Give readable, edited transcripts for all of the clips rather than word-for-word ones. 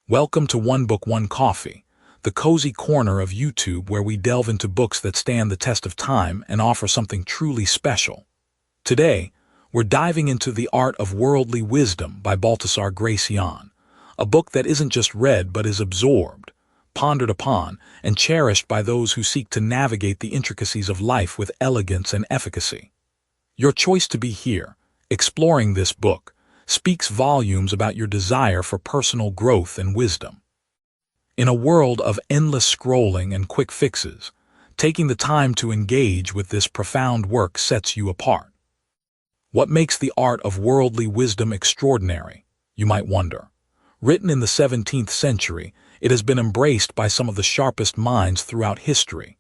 Welcome to One Book, One Coffee, the cozy corner of YouTube where we delve into books that stand the test of time and offer something truly special. Today, we're diving into The Art of Worldly Wisdom by Baltasar Gracián, a book that isn't just read but is absorbed, pondered upon, and cherished by those who seek to navigate the intricacies of life with elegance and efficacy. Your choice to be here, exploring this book, speaks volumes about your desire for personal growth and wisdom. In a world of endless scrolling and quick fixes, taking the time to engage with this profound work sets you apart. What makes The Art of Worldly Wisdom extraordinary, you might wonder? Written in the 17th century, it has been embraced by some of the sharpest minds throughout history.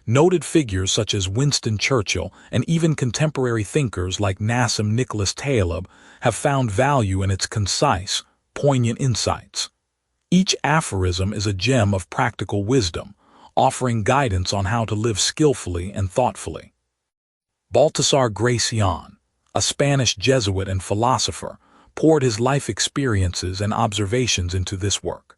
Noted figures such as Winston Churchill and even contemporary thinkers like Nassim Nicholas Taleb have found value in its concise, poignant insights. Each aphorism is a gem of practical wisdom, offering guidance on how to live skillfully and thoughtfully. Baltasar Gracián, a Spanish Jesuit and philosopher, poured his life experiences and observations into this work.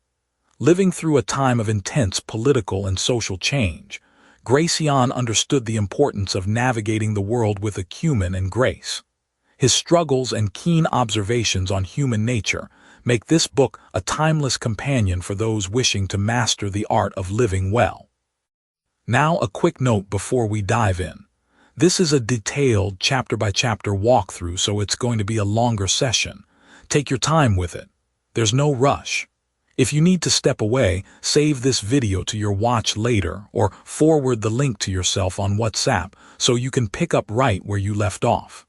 Living through a time of intense political and social change, Gracián understood the importance of navigating the world with acumen and grace. His struggles and keen observations on human nature make this book a timeless companion for those wishing to master the art of living well. Now, a quick note before we dive in. This is a detailed chapter-by-chapter walkthrough, so it's going to be a longer session. Take your time with it. There's no rush. If you need to step away, save this video to your watch later or forward the link to yourself on WhatsApp so you can pick up right where you left off.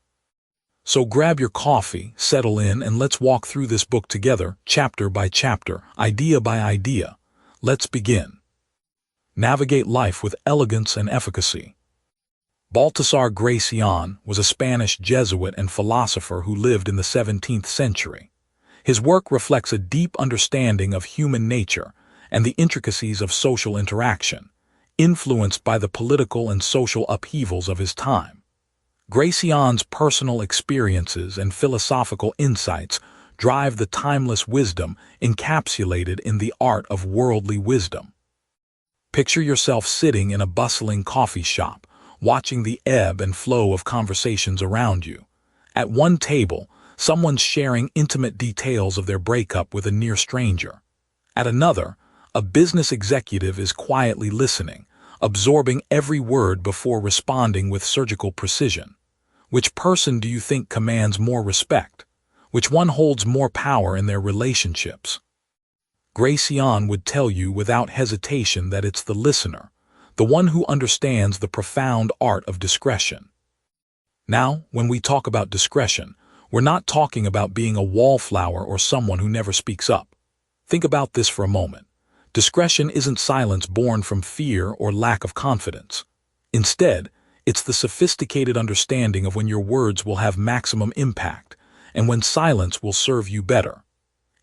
So grab your coffee, settle in, and let's walk through this book together, chapter by chapter, idea by idea. Let's begin. Navigate life with elegance and efficacy. Baltasar Gracián was a Spanish Jesuit and philosopher who lived in the 17th century. His work reflects a deep understanding of human nature and the intricacies of social interaction, influenced by the political and social upheavals of his time. Gracián's personal experiences and philosophical insights drive the timeless wisdom encapsulated in The Art of Worldly Wisdom. Picture yourself sitting in a bustling coffee shop, watching the ebb and flow of conversations around you. At one table, someone's sharing intimate details of their breakup with a near stranger. At another, a business executive is quietly listening, absorbing every word before responding with surgical precision. Which person do you think commands more respect? Which one holds more power in their relationships? Gracián would tell you without hesitation that it's the listener, the one who understands the profound art of discretion. Now, when we talk about discretion, we're not talking about being a wallflower or someone who never speaks up. Think about this for a moment. Discretion isn't silence born from fear or lack of confidence. Instead, it's the sophisticated understanding of when your words will have maximum impact and when silence will serve you better.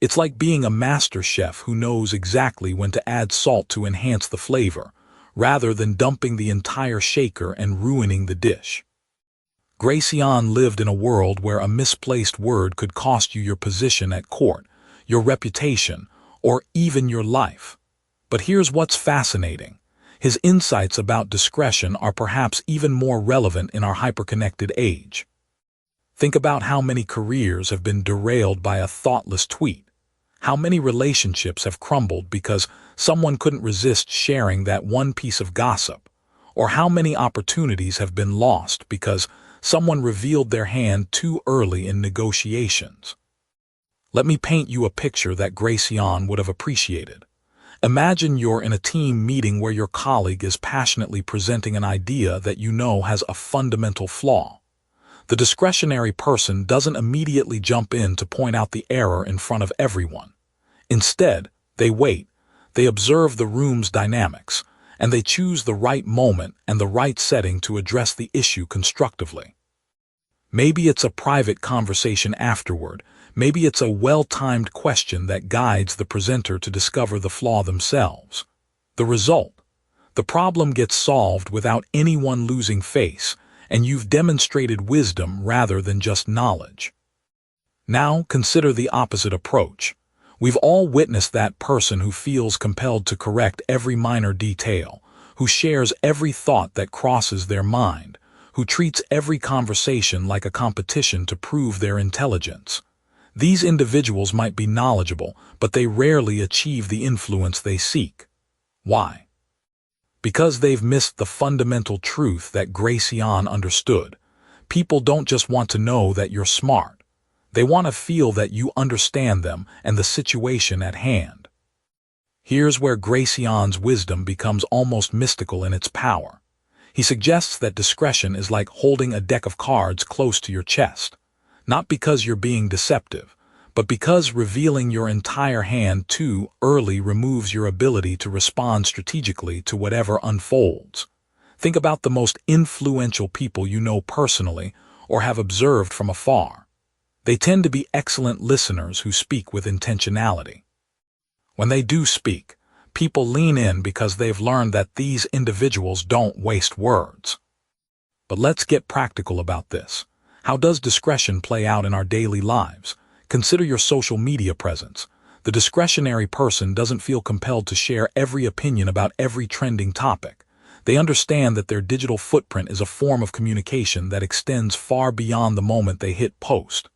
It's like being a master chef who knows exactly when to add salt to enhance the flavor, rather than dumping the entire shaker and ruining the dish. Gracián lived in a world where a misplaced word could cost you your position at court, your reputation, or even your life. But here's what's fascinating. His insights about discretion are perhaps even more relevant in our hyperconnected age. Think about how many careers have been derailed by a thoughtless tweet. How many relationships have crumbled because someone couldn't resist sharing that one piece of gossip? Or how many opportunities have been lost because someone revealed their hand too early in negotiations? Let me paint you a picture that Gracián would have appreciated. Imagine you're in a team meeting where your colleague is passionately presenting an idea that you know has a fundamental flaw. The discretionary person doesn't immediately jump in to point out the error in front of everyone. Instead, they wait, they observe the room's dynamics, and they choose the right moment and the right setting to address the issue constructively. Maybe it's a private conversation afterward. Maybe it's a well-timed question that guides the presenter to discover the flaw themselves. The result: the problem gets solved without anyone losing face, and you've demonstrated wisdom rather than just knowledge. Now consider the opposite approach. We've all witnessed that person who feels compelled to correct every minor detail, who shares every thought that crosses their mind, who treats every conversation like a competition to prove their intelligence. These individuals might be knowledgeable, but they rarely achieve the influence they seek. Why? Because they've missed the fundamental truth that Gracián understood. People don't just want to know that you're smart. They want to feel that you understand them and the situation at hand. Here's where Gracián's wisdom becomes almost mystical in its power. He suggests that discretion is like holding a deck of cards close to your chest, not because you're being deceptive, but because revealing your entire hand too early removes your ability to respond strategically to whatever unfolds. Think about the most influential people you know personally or have observed from afar. They tend to be excellent listeners who speak with intentionality. When they do speak, people lean in because they've learned that these individuals don't waste words. But let's get practical about this. How does discretion play out in our daily lives? Consider your social media presence. The discretionary person doesn't feel compelled to share every opinion about every trending topic. They understand that their digital footprint is a form of communication that extends far beyond the moment they hit post.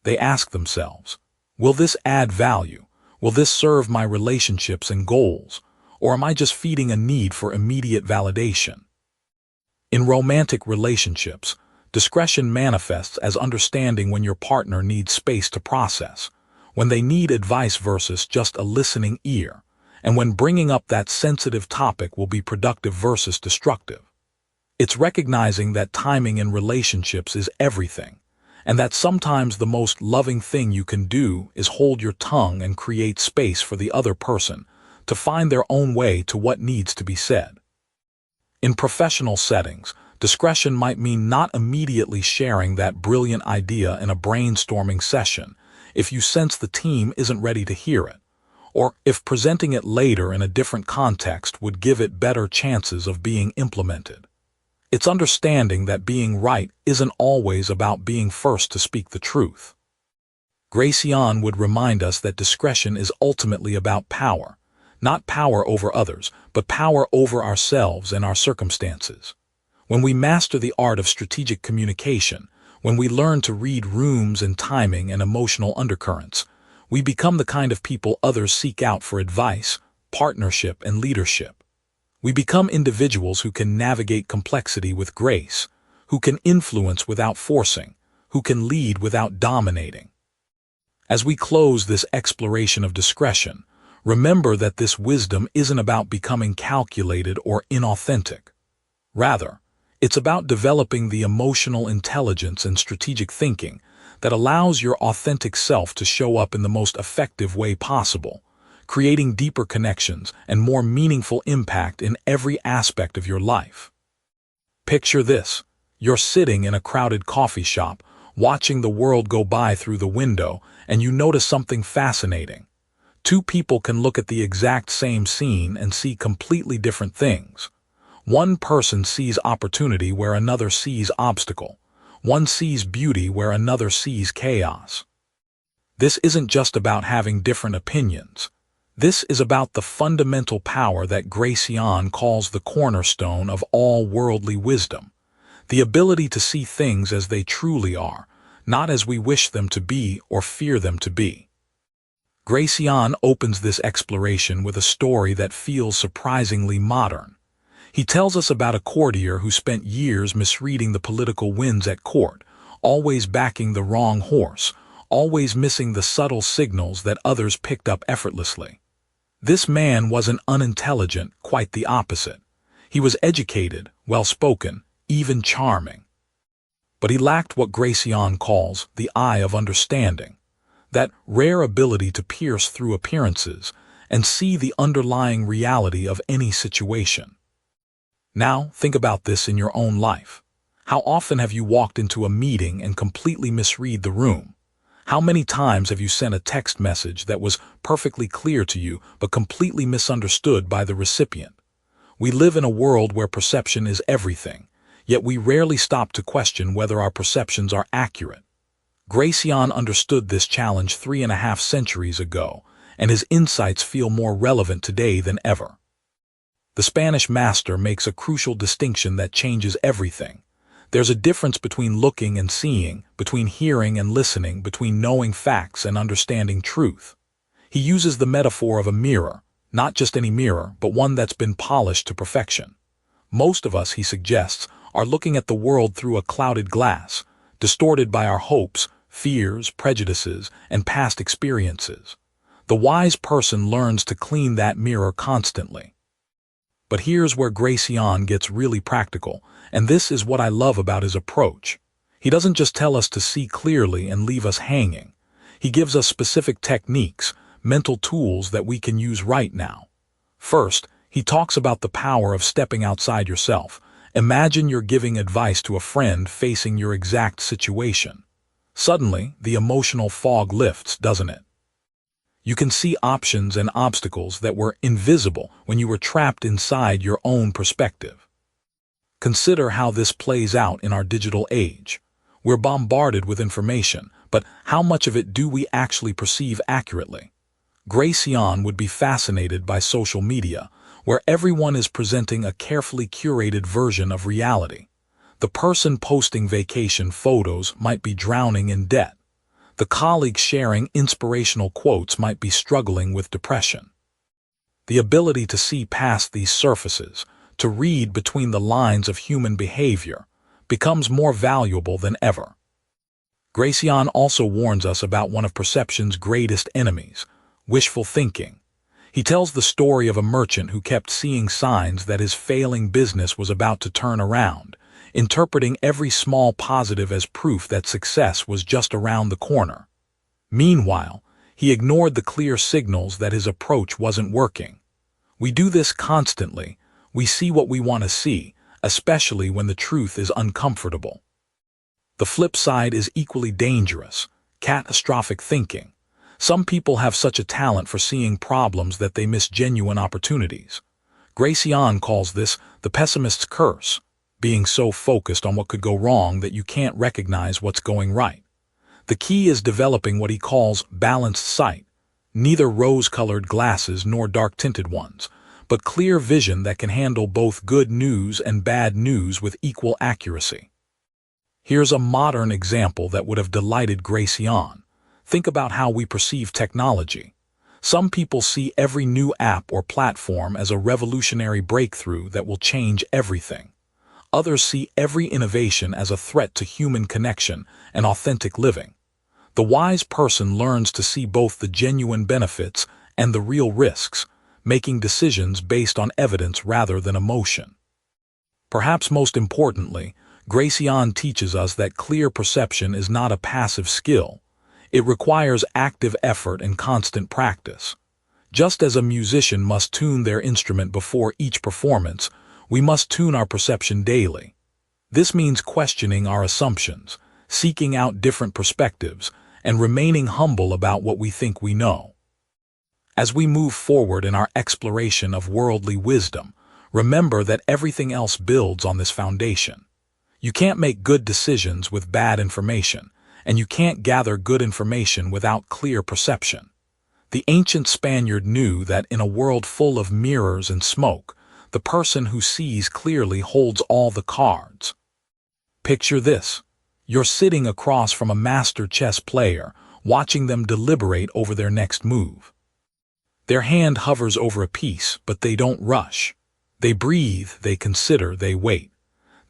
They ask themselves, will this add value? Will this serve my relationships and goals? Or am I just feeding a need for immediate validation? In romantic relationships, discretion manifests as understanding when your partner needs space to process, when they need advice versus just a listening ear, and when bringing up that sensitive topic will be productive versus destructive. It's recognizing that timing in relationships is everything, and that sometimes the most loving thing you can do is hold your tongue and create space for the other person to find their own way to what needs to be said. In professional settings, discretion might mean not immediately sharing that brilliant idea in a brainstorming session if you sense the team isn't ready to hear it, or if presenting it later in a different context would give it better chances of being implemented. It's understanding that being right isn't always about being first to speak the truth. Gracián would remind us that discretion is ultimately about power, not power over others, but power over ourselves and our circumstances. When we master the art of strategic communication, when we learn to read rooms and timing and emotional undercurrents, we become the kind of people others seek out for advice, partnership, and leadership. We become individuals who can navigate complexity with grace, who can influence without forcing, who can lead without dominating. As we close this exploration of discretion, remember that this wisdom isn't about becoming calculated or inauthentic. Rather, it's about developing the emotional intelligence and strategic thinking that allows your authentic self to show up in the most effective way possible, creating deeper connections and more meaningful impact in every aspect of your life. Picture this. You're sitting in a crowded coffee shop, watching the world go by through the window, and you notice something fascinating. Two people can look at the exact same scene and see completely different things. One person sees opportunity where another sees obstacle. One sees beauty where another sees chaos. This isn't just about having different opinions. This is about the fundamental power that Gracián calls the cornerstone of all worldly wisdom, the ability to see things as they truly are, not as we wish them to be or fear them to be. Gracián opens this exploration with a story that feels surprisingly modern. He tells us about a courtier who spent years misreading the political winds at court, always backing the wrong horse, always missing the subtle signals that others picked up effortlessly. This man wasn't unintelligent, quite the opposite. He was educated, well-spoken, even charming. But he lacked what Gracián calls the eye of understanding, that rare ability to pierce through appearances and see the underlying reality of any situation. Now, think about this in your own life. How often have you walked into a meeting and completely misread the room? How many times have you sent a text message that was perfectly clear to you but completely misunderstood by the recipient? We live in a world where perception is everything, yet we rarely stop to question whether our perceptions are accurate. Gracián understood this challenge 3.5 centuries ago, and his insights feel more relevant today than ever. The Spanish master makes a crucial distinction that changes everything. There's a difference between looking and seeing, between hearing and listening, between knowing facts and understanding truth. He uses the metaphor of a mirror, not just any mirror, but one that's been polished to perfection. Most of us, he suggests, are looking at the world through a clouded glass, distorted by our hopes, fears, prejudices, and past experiences. The wise person learns to clean that mirror constantly. But here's where Gracián gets really practical, and this is what I love about his approach. He doesn't just tell us to see clearly and leave us hanging. He gives us specific techniques, mental tools that we can use right now. First, he talks about the power of stepping outside yourself. Imagine you're giving advice to a friend facing your exact situation. Suddenly, the emotional fog lifts, doesn't it? You can see options and obstacles that were invisible when you were trapped inside your own perspective. Consider how this plays out in our digital age. We're bombarded with information, but how much of it do we actually perceive accurately? Gracián would be fascinated by social media, where everyone is presenting a carefully curated version of reality. The person posting vacation photos might be drowning in debt. The colleague sharing inspirational quotes might be struggling with depression. The ability to see past these surfaces, to read between the lines of human behavior, becomes more valuable than ever. Gracián also warns us about one of perception's greatest enemies, wishful thinking. He tells the story of a merchant who kept seeing signs that his failing business was about to turn around, interpreting every small positive as proof that success was just around the corner. Meanwhile, he ignored the clear signals that his approach wasn't working. We do this constantly. We see what we want to see, especially when the truth is uncomfortable. The flip side is equally dangerous: catastrophic thinking. Some people have such a talent for seeing problems that they miss genuine opportunities. Gracián calls this the pessimist's curse, being so focused on what could go wrong that you can't recognize what's going right. The key is developing what he calls balanced sight, neither rose-colored glasses nor dark-tinted ones, but clear vision that can handle both good news and bad news with equal accuracy. Here's a modern example that would have delighted Gracián. Think about how we perceive technology. Some people see every new app or platform as a revolutionary breakthrough that will change everything. Others see every innovation as a threat to human connection and authentic living. The wise person learns to see both the genuine benefits and the real risks, making decisions based on evidence rather than emotion. Perhaps most importantly, Gracián teaches us that clear perception is not a passive skill. It requires active effort and constant practice. Just as a musician must tune their instrument before each performance, we must tune our perception daily. This means questioning our assumptions, seeking out different perspectives, and remaining humble about what we think we know. As we move forward in our exploration of worldly wisdom, remember that everything else builds on this foundation. You can't make good decisions with bad information, and you can't gather good information without clear perception. The ancient Spaniard knew that in a world full of mirrors and smoke, the person who sees clearly holds all the cards. Picture this. You're sitting across from a master chess player, watching them deliberate over their next move. Their hand hovers over a piece, but they don't rush. They breathe, they consider, they wait.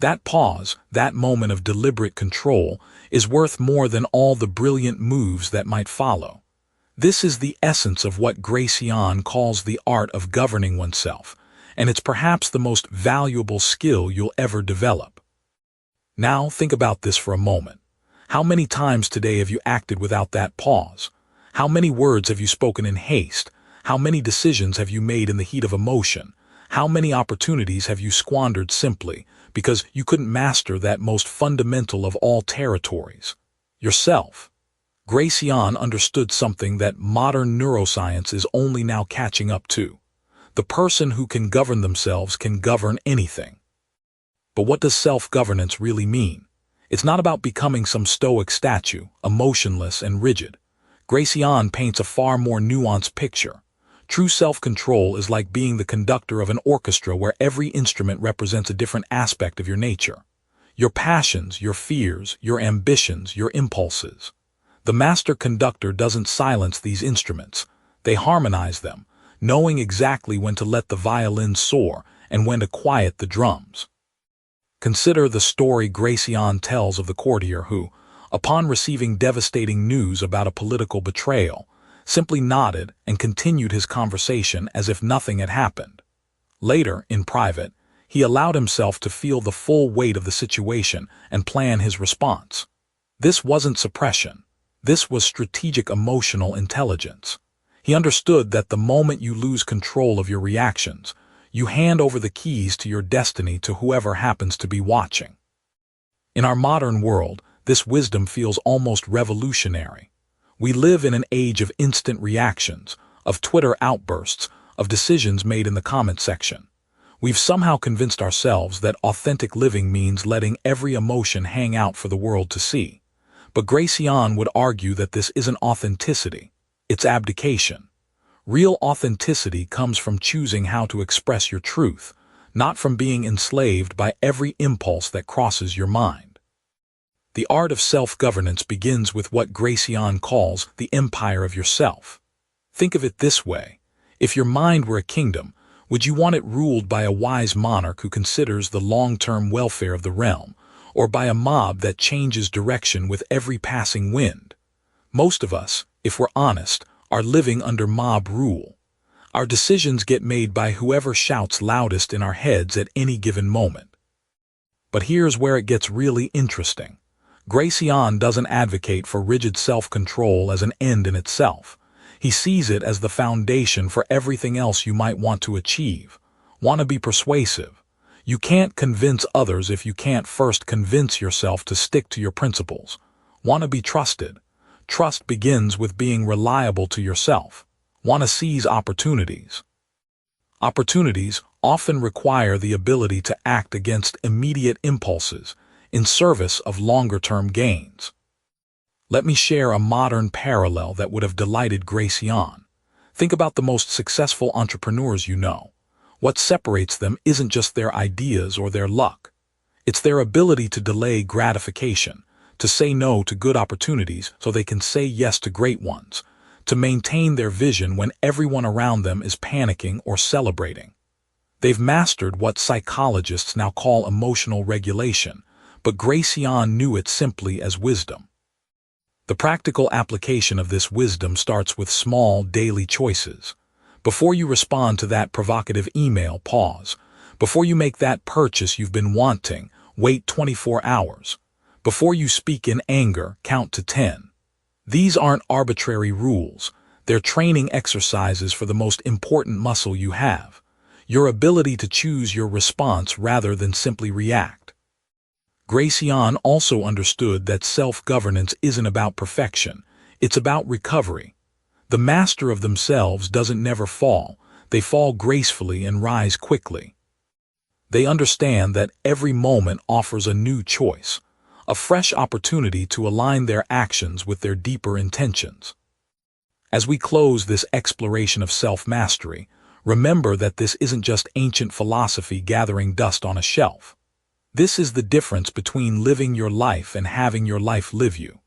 That pause, that moment of deliberate control, is worth more than all the brilliant moves that might follow. This is the essence of what Gracián calls the art of governing oneself, and it's perhaps the most valuable skill you'll ever develop. Now think about this for a moment. How many times today have you acted without that pause? How many words have you spoken in haste? How many decisions have you made in the heat of emotion? How many opportunities have you squandered simply because you couldn't master that most fundamental of all territories, yourself? Gracián understood something that modern neuroscience is only now catching up to. The person who can govern themselves can govern anything. But what does self-governance really mean? It's not about becoming some stoic statue, emotionless and rigid. Gracián paints a far more nuanced picture. True self-control is like being the conductor of an orchestra where every instrument represents a different aspect of your nature. Your passions, your fears, your ambitions, your impulses. The master conductor doesn't silence these instruments. They harmonize them, knowing exactly when to let the violin soar and when to quiet the drums. Consider the story Gracián tells of the courtier who, upon receiving devastating news about a political betrayal, simply nodded and continued his conversation as if nothing had happened. Later, in private, he allowed himself to feel the full weight of the situation and plan his response. This wasn't suppression. This was strategic emotional intelligence. He understood that the moment you lose control of your reactions, you hand over the keys to your destiny to whoever happens to be watching. In our modern world, this wisdom feels almost revolutionary. We live in an age of instant reactions, of Twitter outbursts, of decisions made in the comment section. We've somehow convinced ourselves that authentic living means letting every emotion hang out for the world to see. But Gracián would argue that this isn't authenticity, it's abdication. Real authenticity comes from choosing how to express your truth, not from being enslaved by every impulse that crosses your mind. The art of self-governance begins with what Gracián calls the empire of yourself. Think of it this way. If your mind were a kingdom, would you want it ruled by a wise monarch who considers the long-term welfare of the realm, or by a mob that changes direction with every passing wind? Most of us, if we're honest, are living under mob rule. Our decisions get made by whoever shouts loudest in our heads at any given moment. But here's where it gets really interesting. Gracián doesn't advocate for rigid self-control as an end in itself. He sees it as the foundation for everything else you might want to achieve. Want to be persuasive? You can't convince others if you can't first convince yourself to stick to your principles. Want to be trusted? Trust begins with being reliable to yourself. Want to seize opportunities? Opportunities often require the ability to act against immediate impulses in service of longer-term gains. Let me share a modern parallel that would have delighted Gracián. Think about the most successful entrepreneurs you know. What separates them isn't just their ideas or their luck. It's their ability to delay gratification, to say no to good opportunities so they can say yes to great ones, to maintain their vision when everyone around them is panicking or celebrating. They've mastered what psychologists now call emotional regulation, but Gracián knew it simply as wisdom. The practical application of this wisdom starts with small daily choices. Before you respond to that provocative email, pause. Before you make that purchase you've been wanting, wait 24 hours. Before you speak in anger, count to 10. These aren't arbitrary rules. They're training exercises for the most important muscle you have, your ability to choose your response rather than simply react. Gracián also understood that self-governance isn't about perfection, it's about recovery. The master of themselves doesn't never fall, they fall gracefully and rise quickly. They understand that every moment offers a new choice, a fresh opportunity to align their actions with their deeper intentions. As we close this exploration of self-mastery, remember that this isn't just ancient philosophy gathering dust on a shelf. This is the difference between living your life and having your life live you.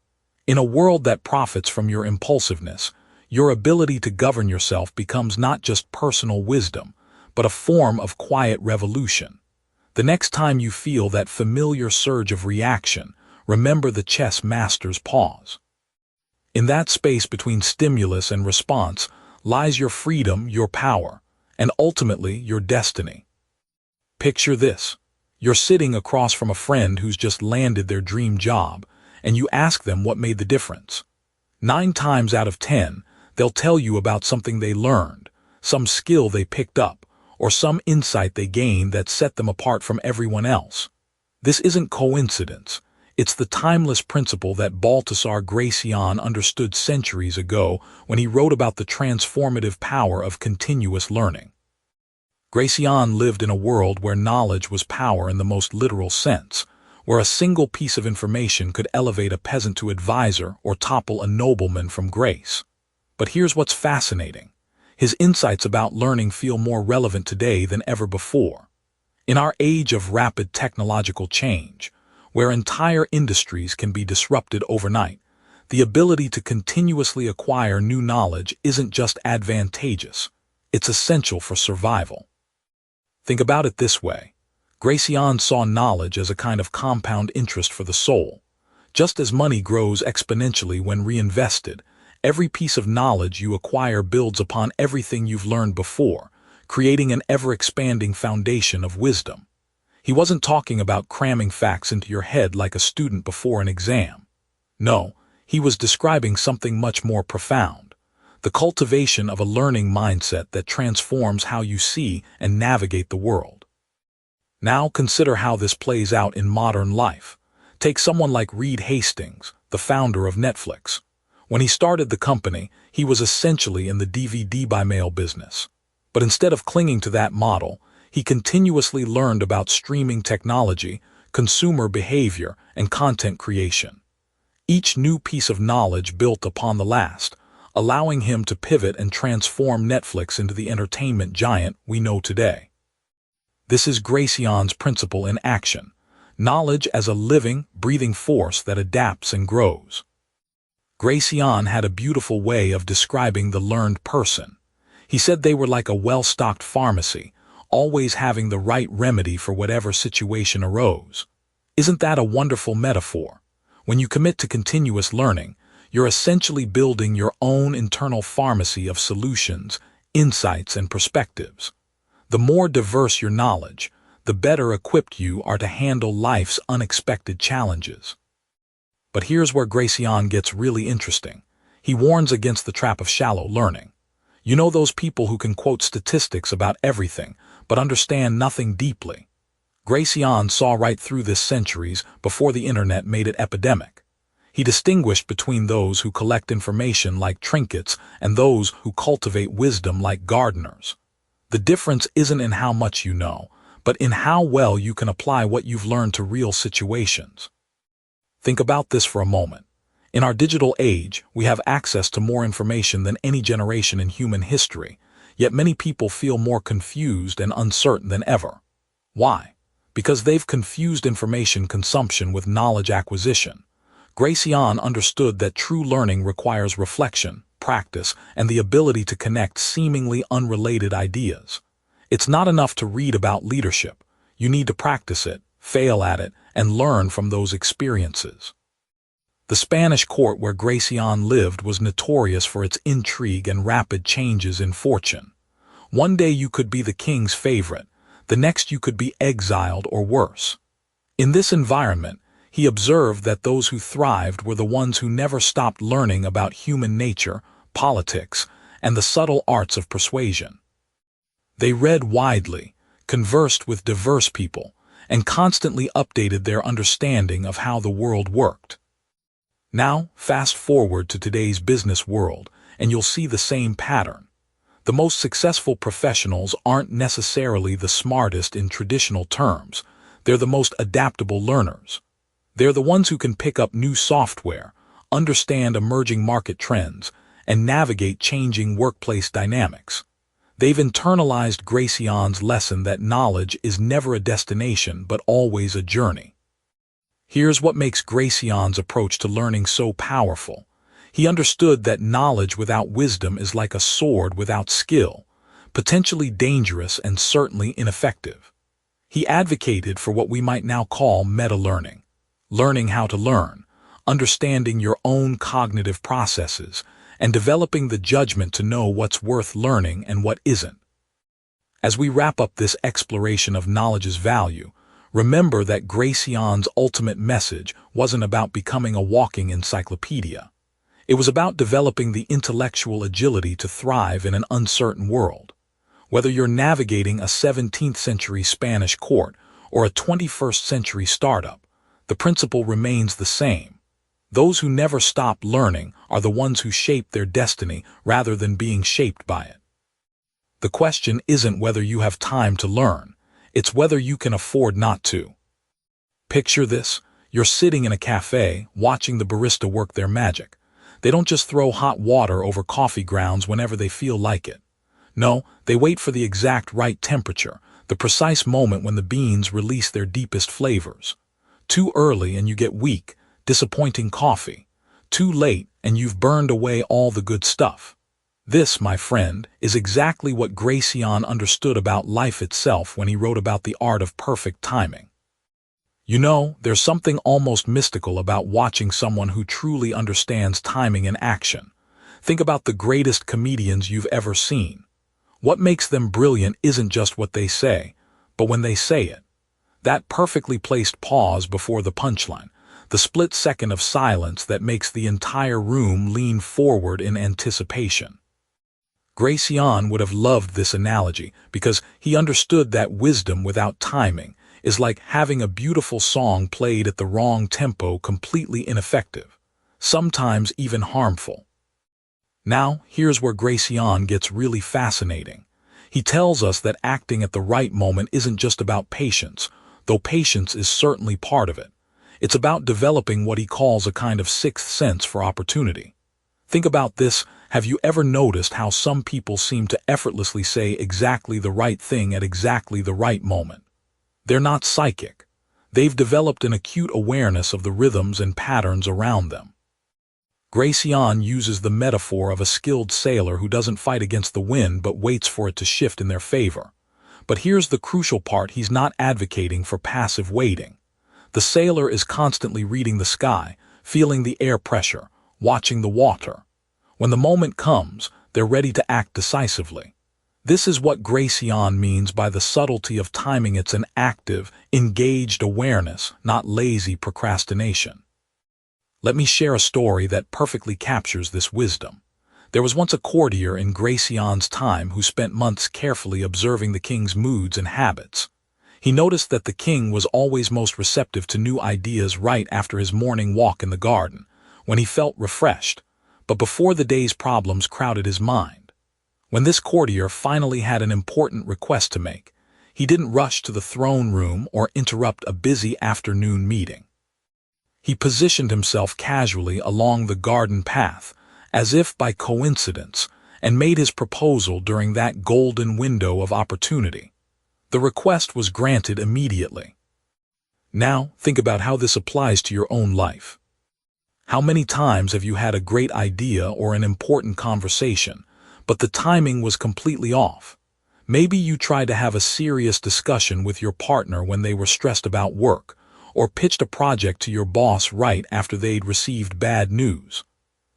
In a world that profits from your impulsiveness, your ability to govern yourself becomes not just personal wisdom, but a form of quiet revolution. The next time you feel that familiar surge of reaction, remember the chess master's pause. In that space between stimulus and response lies your freedom, your power, and ultimately your destiny. Picture this. You're sitting across from a friend who's just landed their dream job, and you ask them what made the difference. 9 times out of 10, they'll tell you about something they learned, some skill they picked up, or some insight they gained that set them apart from everyone else. This isn't coincidence. It's the timeless principle that Baltasar Gracián understood centuries ago when he wrote about the transformative power of continuous learning. Gracián lived in a world where knowledge was power in the most literal sense, where a single piece of information could elevate a peasant to advisor or topple a nobleman from grace. But here's what's fascinating. His insights about learning feel more relevant today than ever before. In our age of rapid technological change, where entire industries can be disrupted overnight, the ability to continuously acquire new knowledge isn't just advantageous, it's essential for survival. Think about it this way. Gracián saw knowledge as a kind of compound interest for the soul. Just as money grows exponentially when reinvested, every piece of knowledge you acquire builds upon everything you've learned before, creating an ever-expanding foundation of wisdom. He wasn't talking about cramming facts into your head like a student before an exam. No, he was describing something much more profound: the cultivation of a learning mindset that transforms how you see and navigate the world. Now consider how this plays out in modern life. Take someone like Reed Hastings, the founder of Netflix. When he started the company, he was essentially in the DVD by mail business. But instead of clinging to that model, he continuously learned about streaming technology, consumer behavior, and content creation. Each new piece of knowledge built upon the last, allowing him to pivot and transform Netflix into the entertainment giant we know today. This is Gracián's principle in action: knowledge as a living, breathing force that adapts and grows. Gracián had a beautiful way of describing the learned person. He said they were like a well-stocked pharmacy, always having the right remedy for whatever situation arose. Isn't that a wonderful metaphor? When you commit to continuous learning, you're essentially building your own internal pharmacy of solutions, insights, and perspectives. The more diverse your knowledge, the better equipped you are to handle life's unexpected challenges. But here's where Gracián gets really interesting. He warns against the trap of shallow learning. You know those people who can quote statistics about everything, but understand nothing deeply? Gracián saw right through this centuries before the internet made it epidemic. He distinguished between those who collect information like trinkets and those who cultivate wisdom like gardeners. The difference isn't in how much you know, but in how well you can apply what you've learned to real situations. Think about this for a moment. In our digital age, we have access to more information than any generation in human history, yet many people feel more confused and uncertain than ever. Why? Because they've confused information consumption with knowledge acquisition. Gracián understood that true learning requires reflection, practice, and the ability to connect seemingly unrelated ideas. It's not enough to read about leadership. You need to practice it, fail at it, and learn from those experiences. The Spanish court where Gracián lived was notorious for its intrigue and rapid changes in fortune. One day you could be the king's favorite, the next you could be exiled or worse. In this environment, he observed that those who thrived were the ones who never stopped learning about human nature, politics, and the subtle arts of persuasion. They read widely, conversed with diverse people, and constantly updated their understanding of how the world worked. Now, fast forward to today's business world, and you'll see the same pattern. The most successful professionals aren't necessarily the smartest in traditional terms. They're the most adaptable learners. They're the ones who can pick up new software, understand emerging market trends, and navigate changing workplace dynamics. They've internalized Gracián's lesson that knowledge is never a destination but always a journey. Here's what makes Gracián's approach to learning so powerful. He understood that knowledge without wisdom is like a sword without skill, potentially dangerous and certainly ineffective. He advocated for what we might now call meta-learning, learning how to learn, understanding your own cognitive processes, and developing the judgment to know what's worth learning and what isn't. As we wrap up this exploration of knowledge's value, remember that Gracián's ultimate message wasn't about becoming a walking encyclopedia. It was about developing the intellectual agility to thrive in an uncertain world. Whether you're navigating a 17th century Spanish court or a 21st century startup, the principle remains the same. Those who never stop learning are the ones who shape their destiny rather than being shaped by it. The question isn't whether you have time to learn, it's whether you can afford not to. Picture this. You're sitting in a cafe, watching the barista work their magic. They don't just throw hot water over coffee grounds whenever they feel like it. No, they wait for the exact right temperature, the precise moment when the beans release their deepest flavors. Too early and you get weak, disappointing coffee. Too late and you've burned away all the good stuff. This, my friend, is exactly what Gracián understood about life itself when he wrote about the art of perfect timing. You know, there's something almost mystical about watching someone who truly understands timing in action. Think about the greatest comedians you've ever seen. What makes them brilliant isn't just what they say, but when they say it. That perfectly placed pause before the punchline, the split second of silence that makes the entire room lean forward in anticipation. Gracián would have loved this analogy because he understood that wisdom without timing is like having a beautiful song played at the wrong tempo, completely ineffective, sometimes even harmful. Now, here's where Gracián gets really fascinating. He tells us that acting at the right moment isn't just about patience, though patience is certainly part of it. It's about developing what he calls a kind of sixth sense for opportunity. Think about this. Have you ever noticed how some people seem to effortlessly say exactly the right thing at exactly the right moment? They're not psychic. They've developed an acute awareness of the rhythms and patterns around them. Gracián uses the metaphor of a skilled sailor who doesn't fight against the wind but waits for it to shift in their favor. But here's the crucial part: he's not advocating for passive waiting. The sailor is constantly reading the sky, feeling the air pressure, watching the water. When the moment comes, they're ready to act decisively. This is what Gracián means by the subtlety of timing. It's an active, engaged awareness, not lazy procrastination. Let me share a story that perfectly captures this wisdom. There was once a courtier in Gracián's time who spent months carefully observing the king's moods and habits. He noticed that the king was always most receptive to new ideas right after his morning walk in the garden, when he felt refreshed, but before the day's problems crowded his mind. When this courtier finally had an important request to make, he didn't rush to the throne room or interrupt a busy afternoon meeting. He positioned himself casually along the garden path, as if by coincidence, and made his proposal during that golden window of opportunity. The request was granted immediately. Now, think about how this applies to your own life. How many times have you had a great idea or an important conversation, but the timing was completely off? Maybe you tried to have a serious discussion with your partner when they were stressed about work, or pitched a project to your boss right after they'd received bad news.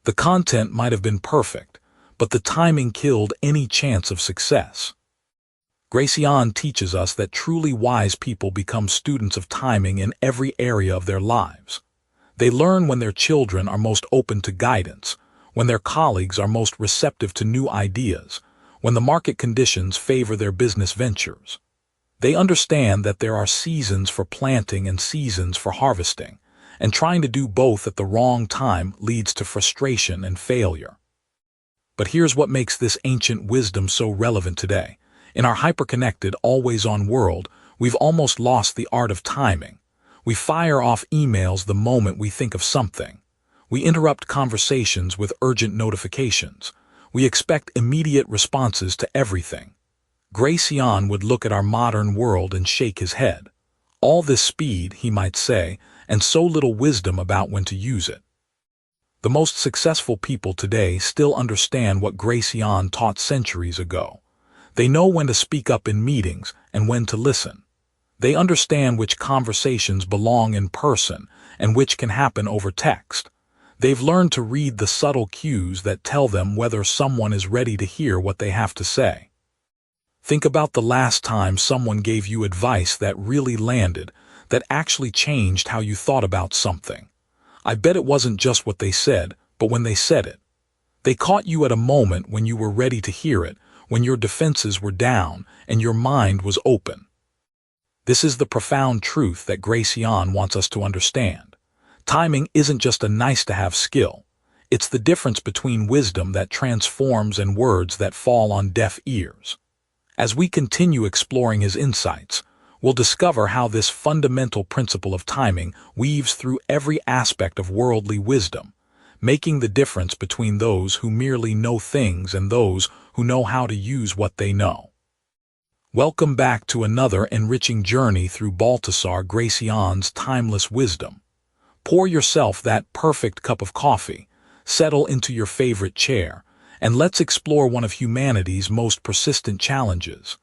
The content might have been perfect, but the timing killed any chance of success. Gracián teaches us that truly wise people become students of timing in every area of their lives. They learn when their children are most open to guidance, when their colleagues are most receptive to new ideas, when the market conditions favor their business ventures. They understand that there are seasons for planting and seasons for harvesting, and trying to do both at the wrong time leads to frustration and failure. But here's what makes this ancient wisdom so relevant today. In our hyper-connected, always-on world, we've almost lost the art of timing. We fire off emails the moment we think of something. We interrupt conversations with urgent notifications. We expect immediate responses to everything. Gracián would look at our modern world and shake his head. All this speed, he might say, and so little wisdom about when to use it. The most successful people today still understand what Gracián taught centuries ago. They know when to speak up in meetings and when to listen. They understand which conversations belong in person and which can happen over text. They've learned to read the subtle cues that tell them whether someone is ready to hear what they have to say. Think about the last time someone gave you advice that really landed, that actually changed how you thought about something. I bet it wasn't just what they said, but when they said it. They caught you at a moment when you were ready to hear it, when your defenses were down and your mind was open. This is the profound truth that Gracián wants us to understand. Timing isn't just a nice-to-have skill. It's the difference between wisdom that transforms and words that fall on deaf ears. As we continue exploring his insights, we'll discover how this fundamental principle of timing weaves through every aspect of worldly wisdom, making the difference between those who merely know things and those who know how to use what they know. Welcome back to another enriching journey through Baltasar Gracián's timeless wisdom. Pour yourself that perfect cup of coffee, settle into your favorite chair, and let's explore one of humanity's most persistent challenges: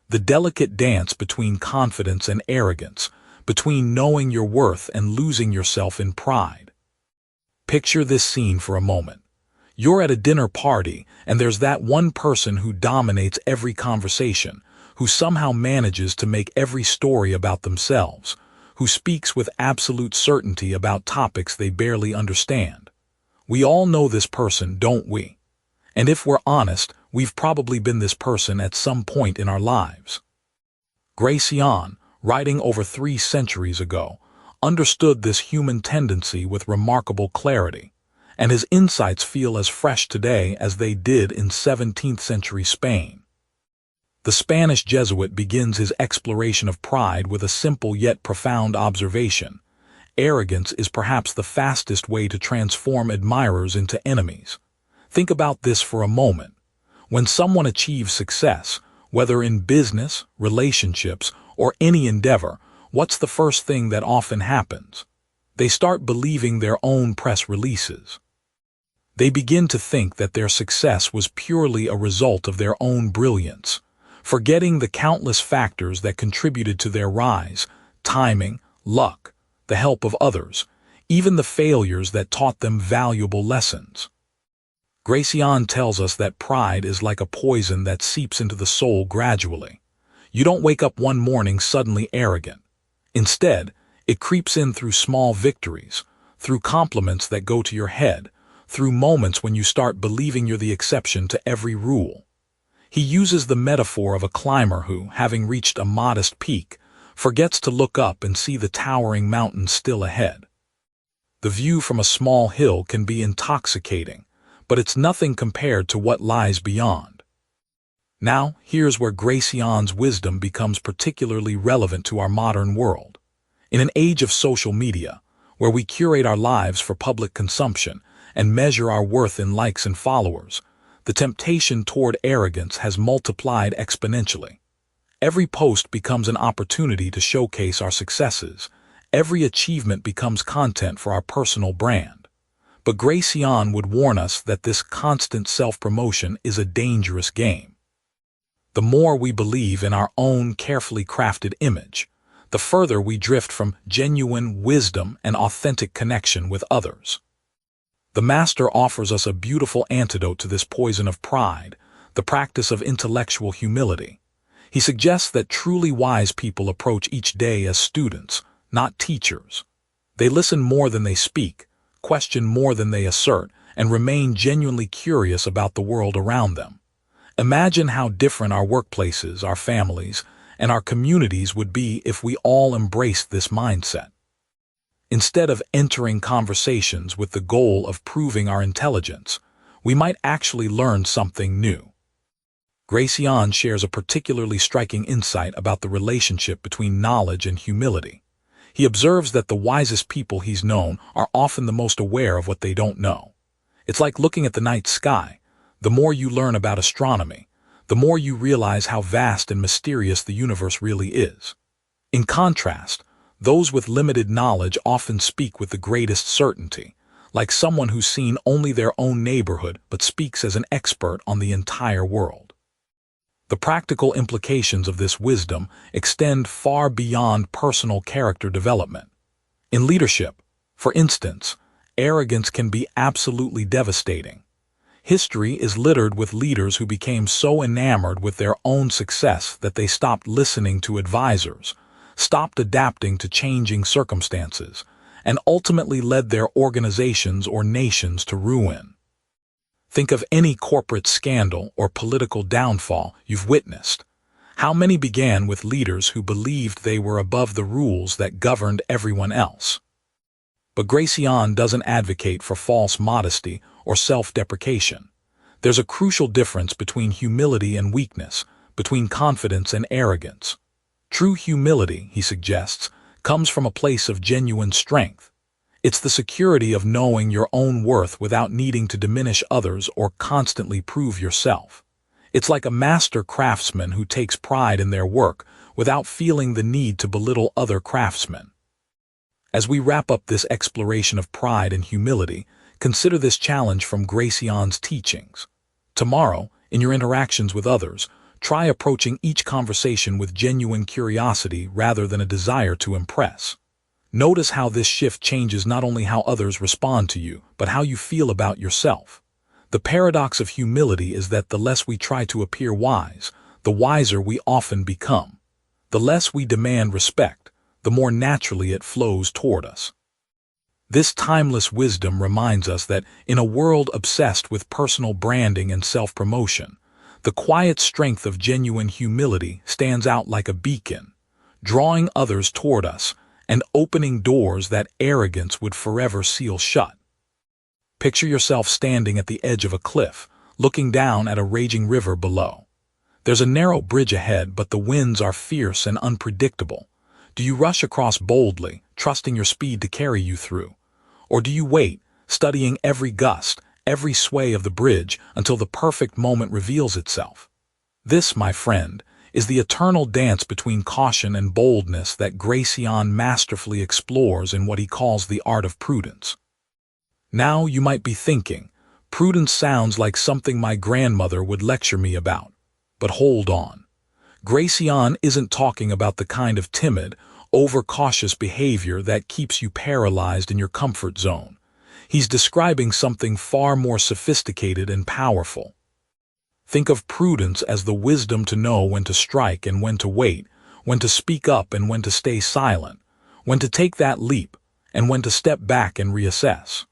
the delicate dance between confidence and arrogance, between knowing your worth and losing yourself in pride. Picture this scene for a moment. You're at a dinner party, and there's that one person who dominates every conversation, who somehow manages to make every story about themselves, who speaks with absolute certainty about topics they barely understand. We all know this person, don't we? And if we're honest, we've probably been this person at some point in our lives. Gracián, writing over 3 centuries ago, understood this human tendency with remarkable clarity, and his insights feel as fresh today as they did in 17th century Spain. The Spanish Jesuit begins his exploration of pride with a simple yet profound observation: arrogance is perhaps the fastest way to transform admirers into enemies. Think about this for a moment. When someone achieves success, whether in business, relationships, or any endeavor, what's the first thing that often happens? They start believing their own press releases. They begin to think that their success was purely a result of their own brilliance, forgetting the countless factors that contributed to their rise: timing, luck, the help of others, even the failures that taught them valuable lessons. Gracián tells us that pride is like a poison that seeps into the soul gradually. You don't wake up one morning suddenly arrogant. Instead, it creeps in through small victories, through compliments that go to your head, through moments when you start believing you're the exception to every rule. He uses the metaphor of a climber who, having reached a modest peak, forgets to look up and see the towering mountain still ahead. The view from a small hill can be intoxicating, but it's nothing compared to what lies beyond. Now, here's where Gracián's wisdom becomes particularly relevant to our modern world. In an age of social media, where we curate our lives for public consumption and measure our worth in likes and followers, the temptation toward arrogance has multiplied exponentially. Every post becomes an opportunity to showcase our successes. Every achievement becomes content for our personal brand. But Gracián would warn us that this constant self-promotion is a dangerous game. The more we believe in our own carefully crafted image, the further we drift from genuine wisdom and authentic connection with others. The Master offers us a beautiful antidote to this poison of pride, the practice of intellectual humility. He suggests that truly wise people approach each day as students, not teachers. They listen more than they speak, question more than they assert, and remain genuinely curious about the world around them. Imagine how different our workplaces, our families, and our communities would be if we all embraced this mindset. Instead of entering conversations with the goal of proving our intelligence, we might actually learn something new. Gracián shares a particularly striking insight about the relationship between knowledge and humility. He observes that the wisest people he's known are often the most aware of what they don't know. It's like looking at the night sky. The more you learn about astronomy, the more you realize how vast and mysterious the universe really is. In contrast, those with limited knowledge often speak with the greatest certainty, like someone who's seen only their own neighborhood but speaks as an expert on the entire world. The practical implications of this wisdom extend far beyond personal character development. In leadership, for instance, arrogance can be absolutely devastating. History is littered with leaders who became so enamored with their own success that they stopped listening to advisors, stopped adapting to changing circumstances, and ultimately led their organizations or nations to ruin. Think of any corporate scandal or political downfall you've witnessed. How many began with leaders who believed they were above the rules that governed everyone else? But Gracián doesn't advocate for false modesty or self-deprecation. There's a crucial difference between humility and weakness, between confidence and arrogance. True humility, he suggests, comes from a place of genuine strength. It's the security of knowing your own worth without needing to diminish others or constantly prove yourself. It's like a master craftsman who takes pride in their work without feeling the need to belittle other craftsmen. As we wrap up this exploration of pride and humility, consider this challenge from Gracián's teachings. Tomorrow, in your interactions with others, try approaching each conversation with genuine curiosity rather than a desire to impress. Notice how this shift changes not only how others respond to you, but how you feel about yourself. The paradox of humility is that the less we try to appear wise, the wiser we often become. The less we demand respect, the more naturally it flows toward us. This timeless wisdom reminds us that in a world obsessed with personal branding and self-promotion, the quiet strength of genuine humility stands out like a beacon, drawing others toward us and opening doors that arrogance would forever seal shut. Picture yourself standing at the edge of a cliff, looking down at a raging river below. There's a narrow bridge ahead, but the winds are fierce and unpredictable. Do you rush across boldly, trusting your speed to carry you through? Or do you wait, studying every gust, every sway of the bridge until the perfect moment reveals itself? This, my friend, is the eternal dance between caution and boldness that Gracián masterfully explores in what he calls the Art of Prudence. Now you might be thinking, prudence sounds like something my grandmother would lecture me about. But hold on. Gracián isn't talking about the kind of timid, overcautious behavior that keeps you paralyzed in your comfort zone. He's describing something far more sophisticated and powerful. Think of prudence as the wisdom to know when to strike and when to wait, when to speak up and when to stay silent, when to take that leap and when to step back and reassess.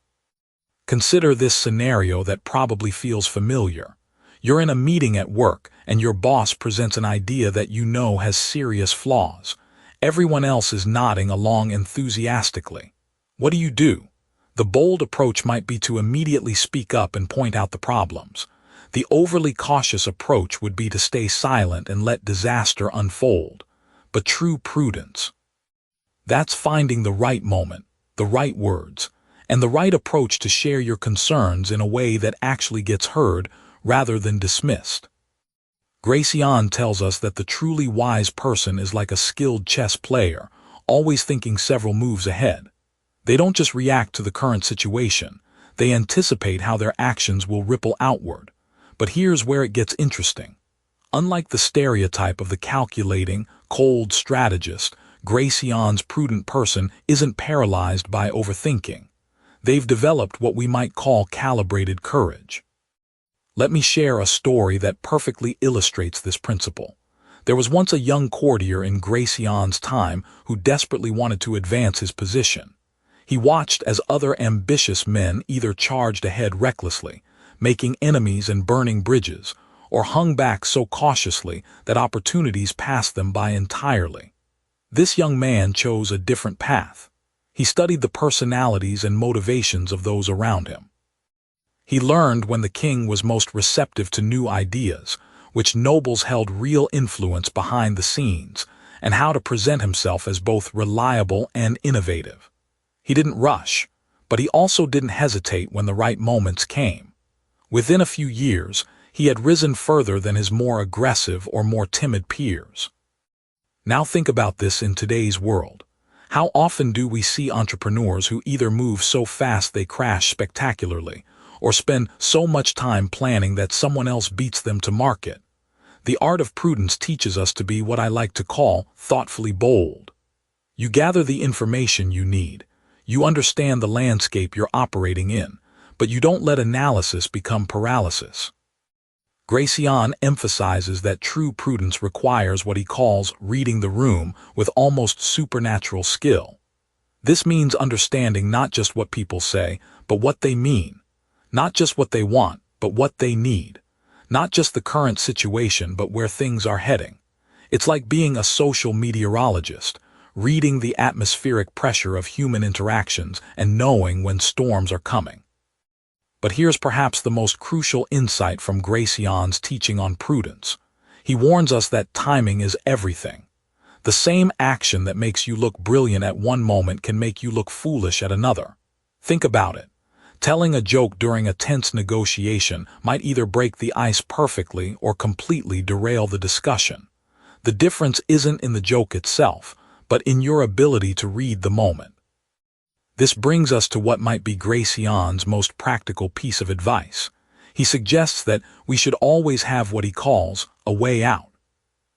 Consider this scenario that probably feels familiar. You're in a meeting at work, and your boss presents an idea that you know has serious flaws. Everyone else is nodding along enthusiastically. What do? The bold approach might be to immediately speak up and point out the problems. The overly cautious approach would be to stay silent and let disaster unfold. But true prudence, that's finding the right moment, the right words, and the right approach to share your concerns in a way that actually gets heard rather than dismissed. Gracián tells us that the truly wise person is like a skilled chess player, always thinking several moves ahead. They don't just react to the current situation, they anticipate how their actions will ripple outward. But here's where it gets interesting. Unlike the stereotype of the calculating, cold strategist, Gracián's prudent person isn't paralyzed by overthinking. They've developed what we might call calibrated courage. Let me share a story that perfectly illustrates this principle. There was once a young courtier in Gracián's time who desperately wanted to advance his position. He watched as other ambitious men either charged ahead recklessly, making enemies and burning bridges, or hung back so cautiously that opportunities passed them by entirely. This young man chose a different path. He studied the personalities and motivations of those around him. He learned when the king was most receptive to new ideas, which nobles held real influence behind the scenes, and how to present himself as both reliable and innovative. He didn't rush, but he also didn't hesitate when the right moments came. Within a few years, he had risen further than his more aggressive or more timid peers. Now think about this in today's world. How often do we see entrepreneurs who either move so fast they crash spectacularly, or spend so much time planning that someone else beats them to market? The Art of Prudence teaches us to be what I like to call thoughtfully bold. You gather the information you need. You understand the landscape you're operating in, but you don't let analysis become paralysis. Gracián emphasizes that true prudence requires what he calls reading the room with almost supernatural skill. This means understanding not just what people say, but what they mean. Not just what they want, but what they need. Not just the current situation, but where things are heading. It's like being a social meteorologist, reading the atmospheric pressure of human interactions and knowing when storms are coming. But here's perhaps the most crucial insight from Gracián's teaching on prudence. He warns us that timing is everything. The same action that makes you look brilliant at one moment can make you look foolish at another. Think about it. Telling a joke during a tense negotiation might either break the ice perfectly or completely derail the discussion. The difference isn't in the joke itself, but in your ability to read the moment. This brings us to what might be Gracián's most practical piece of advice. He suggests that we should always have what he calls a way out.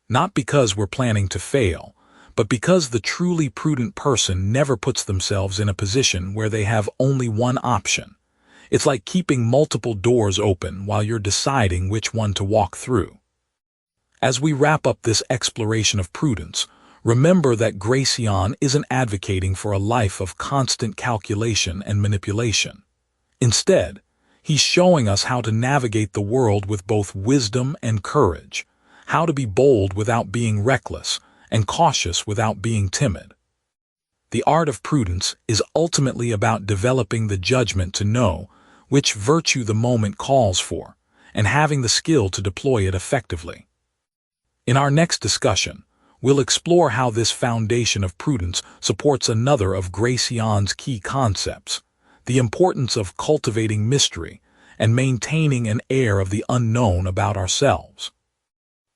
Not because we're planning to fail, but because the truly prudent person never puts themselves in a position where they have only one option. It's like keeping multiple doors open while you're deciding which one to walk through. As we wrap up this exploration of prudence, remember that Gracián isn't advocating for a life of constant calculation and manipulation. Instead, he's showing us how to navigate the world with both wisdom and courage, how to be bold without being reckless, and cautious without being timid. The art of prudence is ultimately about developing the judgment to know which virtue the moment calls for, and having the skill to deploy it effectively. In our next discussion, we'll explore how this foundation of prudence supports another of Gracián's key concepts, the importance of cultivating mystery and maintaining an air of the unknown about ourselves.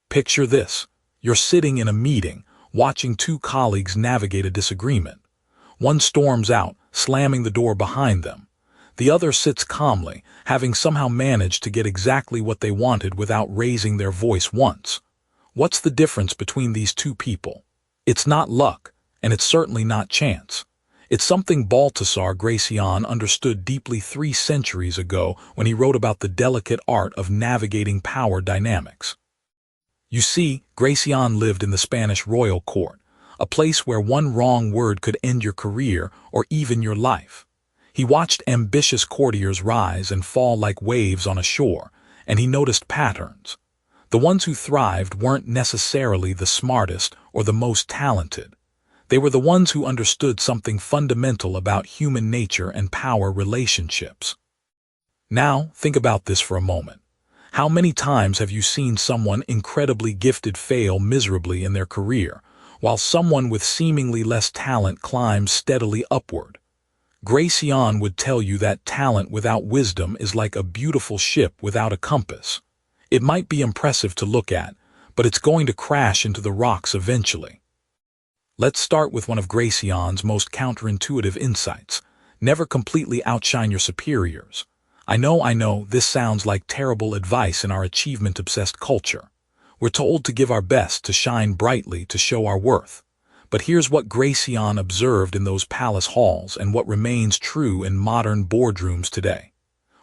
Picture this. You're sitting in a meeting, watching two colleagues navigate a disagreement. One storms out, slamming the door behind them. The other sits calmly, having somehow managed to get exactly what they wanted without raising their voice once. What's the difference between these two people? It's not luck, and it's certainly not chance. It's something Baltasar Gracián understood deeply 3 centuries ago when he wrote about the delicate art of navigating power dynamics. You see, Gracián lived in the Spanish royal court, a place where one wrong word could end your career or even your life. He watched ambitious courtiers rise and fall like waves on a shore, and he noticed patterns. The ones who thrived weren't necessarily the smartest or the most talented. They were the ones who understood something fundamental about human nature and power relationships. Now, think about this for a moment. How many times have you seen someone incredibly gifted fail miserably in their career, while someone with seemingly less talent climbs steadily upward? Gracián would tell you that talent without wisdom is like a beautiful ship without a compass. It might be impressive to look at, but it's going to crash into the rocks eventually. Let's start with one of Gracián's most counterintuitive insights. Never completely outshine your superiors. I know, this sounds like terrible advice in our achievement-obsessed culture. We're told to give our best, to shine brightly, to show our worth. But here's what Gracián observed in those palace halls and what remains true in modern boardrooms today.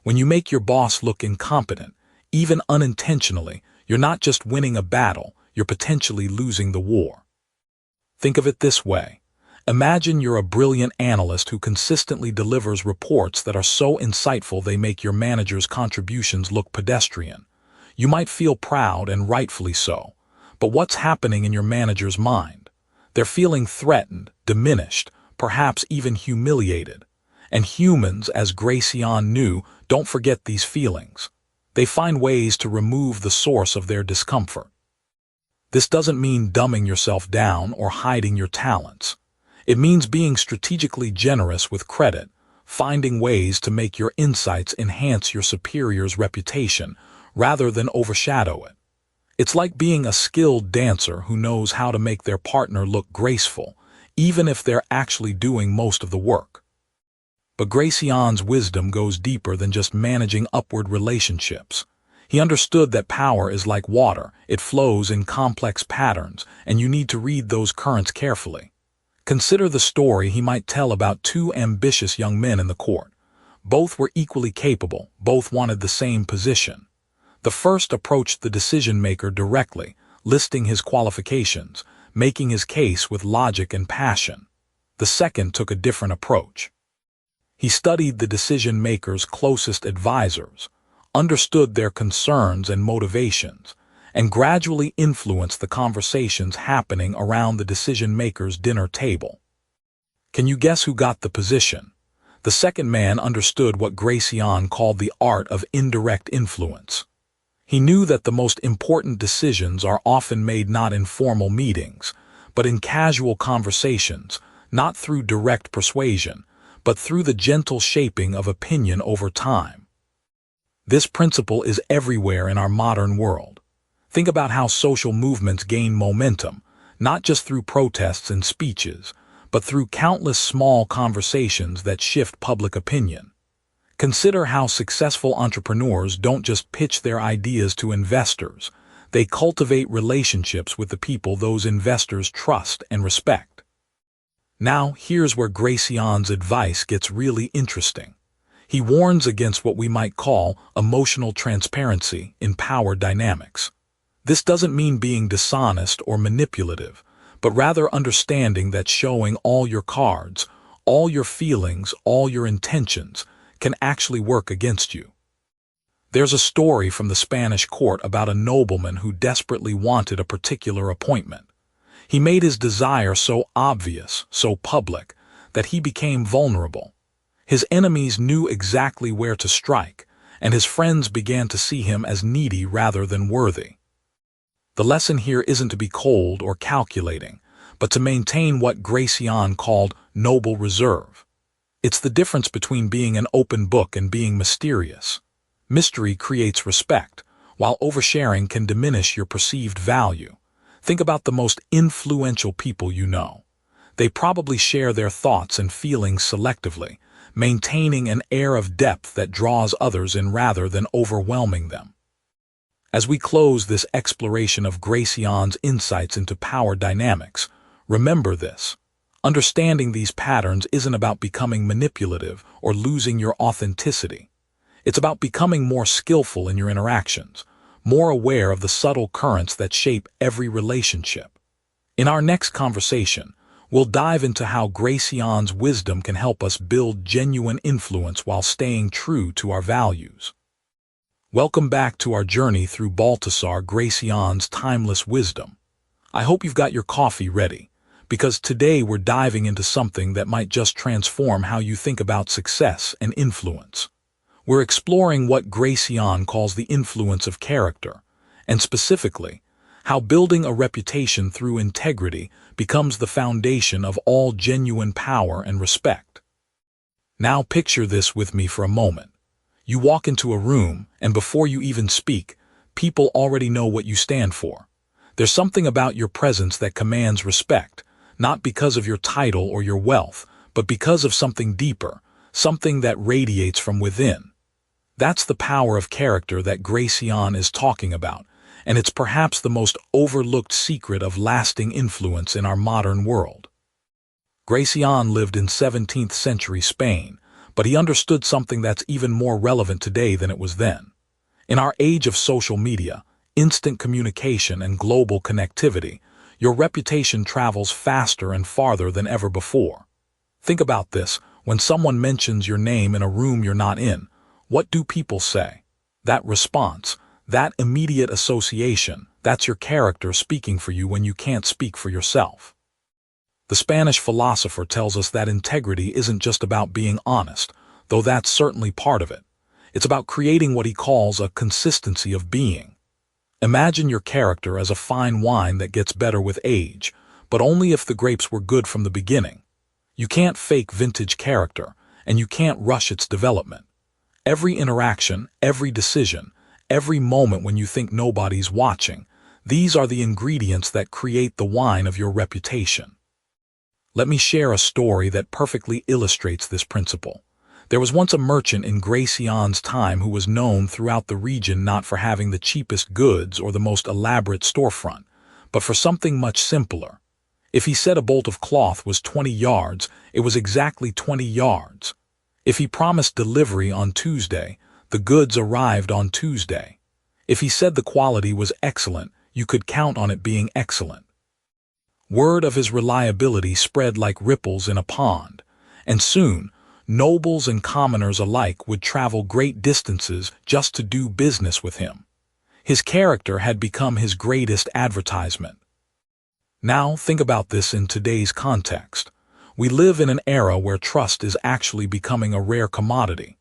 When you make your boss look incompetent, even unintentionally, you're not just winning a battle, you're potentially losing the war. Think of it this way. Imagine you're a brilliant analyst who consistently delivers reports that are so insightful they make your manager's contributions look pedestrian. You might feel proud, and rightfully so, but what's happening in your manager's mind? They're feeling threatened, diminished, perhaps even humiliated. And humans, as Gracián knew, don't forget these feelings. They find ways to remove the source of their discomfort. This doesn't mean dumbing yourself down or hiding your talents. It means being strategically generous with credit, finding ways to make your insights enhance your superior's reputation rather than overshadow it. It's like being a skilled dancer who knows how to make their partner look graceful, even if they're actually doing most of the work. But Gracián's wisdom goes deeper than just managing upward relationships. He understood that power is like water. It flows in complex patterns, and you need to read those currents carefully. Consider the story he might tell about 2 ambitious young men in the court. Both were equally capable, both wanted the same position. The first approached the decision-maker directly, listing his qualifications, making his case with logic and passion. The second took a different approach. He studied the decision-maker's closest advisors, understood their concerns and motivations, and gradually influenced the conversations happening around the decision-maker's dinner table. Can you guess who got the position? The second man understood what Gracián called the art of indirect influence. He knew that the most important decisions are often made not in formal meetings, but in casual conversations, not through direct persuasion, but through the gentle shaping of opinion over time. This principle is everywhere in our modern world. Think about how social movements gain momentum, not just through protests and speeches, but through countless small conversations that shift public opinion. Consider how successful entrepreneurs don't just pitch their ideas to investors, they cultivate relationships with the people those investors trust and respect. Now, here's where Gracián's advice gets really interesting. He warns against what we might call emotional transparency in power dynamics. This doesn't mean being dishonest or manipulative, but rather understanding that showing all your cards, all your feelings, all your intentions can actually work against you. There's a story from the Spanish court about a nobleman who desperately wanted a particular appointment. He made his desire so obvious, so public, that he became vulnerable. His enemies knew exactly where to strike, and his friends began to see him as needy rather than worthy. The lesson here isn't to be cold or calculating, but to maintain what Gracián called noble reserve. It's the difference between being an open book and being mysterious. Mystery creates respect, while oversharing can diminish your perceived value. Think about the most influential people you know. They probably share their thoughts and feelings selectively, maintaining an air of depth that draws others in rather than overwhelming them. As we close this exploration of Gracián's insights into power dynamics, remember this. Understanding these patterns isn't about becoming manipulative or losing your authenticity. It's about becoming more skillful in your interactions, more aware of the subtle currents that shape every relationship. In our next conversation, we'll dive into how Gracián's wisdom can help us build genuine influence while staying true to our values. Welcome back to our journey through Baltasar Gracián's timeless wisdom. I hope you've got your coffee ready, because today we're diving into something that might just transform how you think about success and influence. We're exploring what Gracián calls the influence of character, and specifically, how building a reputation through integrity becomes the foundation of all genuine power and respect. Now picture this with me for a moment. You walk into a room, and before you even speak, people already know what you stand for. There's something about your presence that commands respect, not because of your title or your wealth, but because of something deeper, something that radiates from within. That's the power of character that Gracián is talking about, and it's perhaps the most overlooked secret of lasting influence in our modern world. Gracián lived in 17th century Spain, but he understood something that's even more relevant today than it was then. In our age of social media, instant communication, and global connectivity, your reputation travels faster and farther than ever before. Think about this. When someone mentions your name in a room you're not in, what do people say? That response, that immediate association, that's your character speaking for you when you can't speak for yourself. The Spanish philosopher tells us that integrity isn't just about being honest, though that's certainly part of it. It's about creating what he calls a consistency of being. Imagine your character as a fine wine that gets better with age, but only if the grapes were good from the beginning. You can't fake vintage character, and you can't rush its development. Every interaction, every decision, every moment when you think nobody's watching, these are the ingredients that create the wine of your reputation. Let me share a story that perfectly illustrates this principle. There was once a merchant in Gracián's time who was known throughout the region not for having the cheapest goods or the most elaborate storefront, but for something much simpler. If he said a bolt of cloth was 20 yards, it was exactly 20 yards. If he promised delivery on Tuesday, the goods arrived on Tuesday. If he said the quality was excellent, you could count on it being excellent. Word of his reliability spread like ripples in a pond, and soon, nobles and commoners alike would travel great distances just to do business with him. His character had become his greatest advertisement. Now think about this in today's context. We live in an era where trust is actually becoming a rare commodity.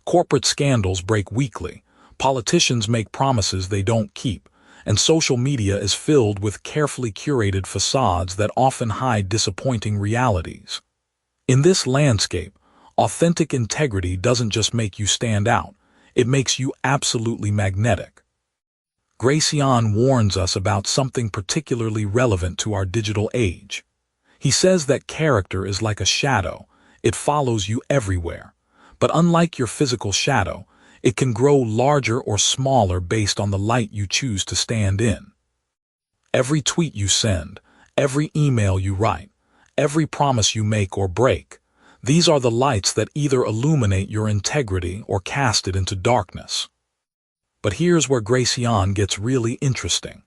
Corporate scandals break weekly, politicians make promises they don't keep, and social media is filled with carefully curated facades that often hide disappointing realities. In this landscape, authentic integrity doesn't just make you stand out, it makes you absolutely magnetic. Gracián warns us about something particularly relevant to our digital age. He says that character is like a shadow, it follows you everywhere. But unlike your physical shadow, it can grow larger or smaller based on the light you choose to stand in. Every tweet you send, every email you write, every promise you make or break, these are the lights that either illuminate your integrity or cast it into darkness. But here's where Gracián gets really interesting.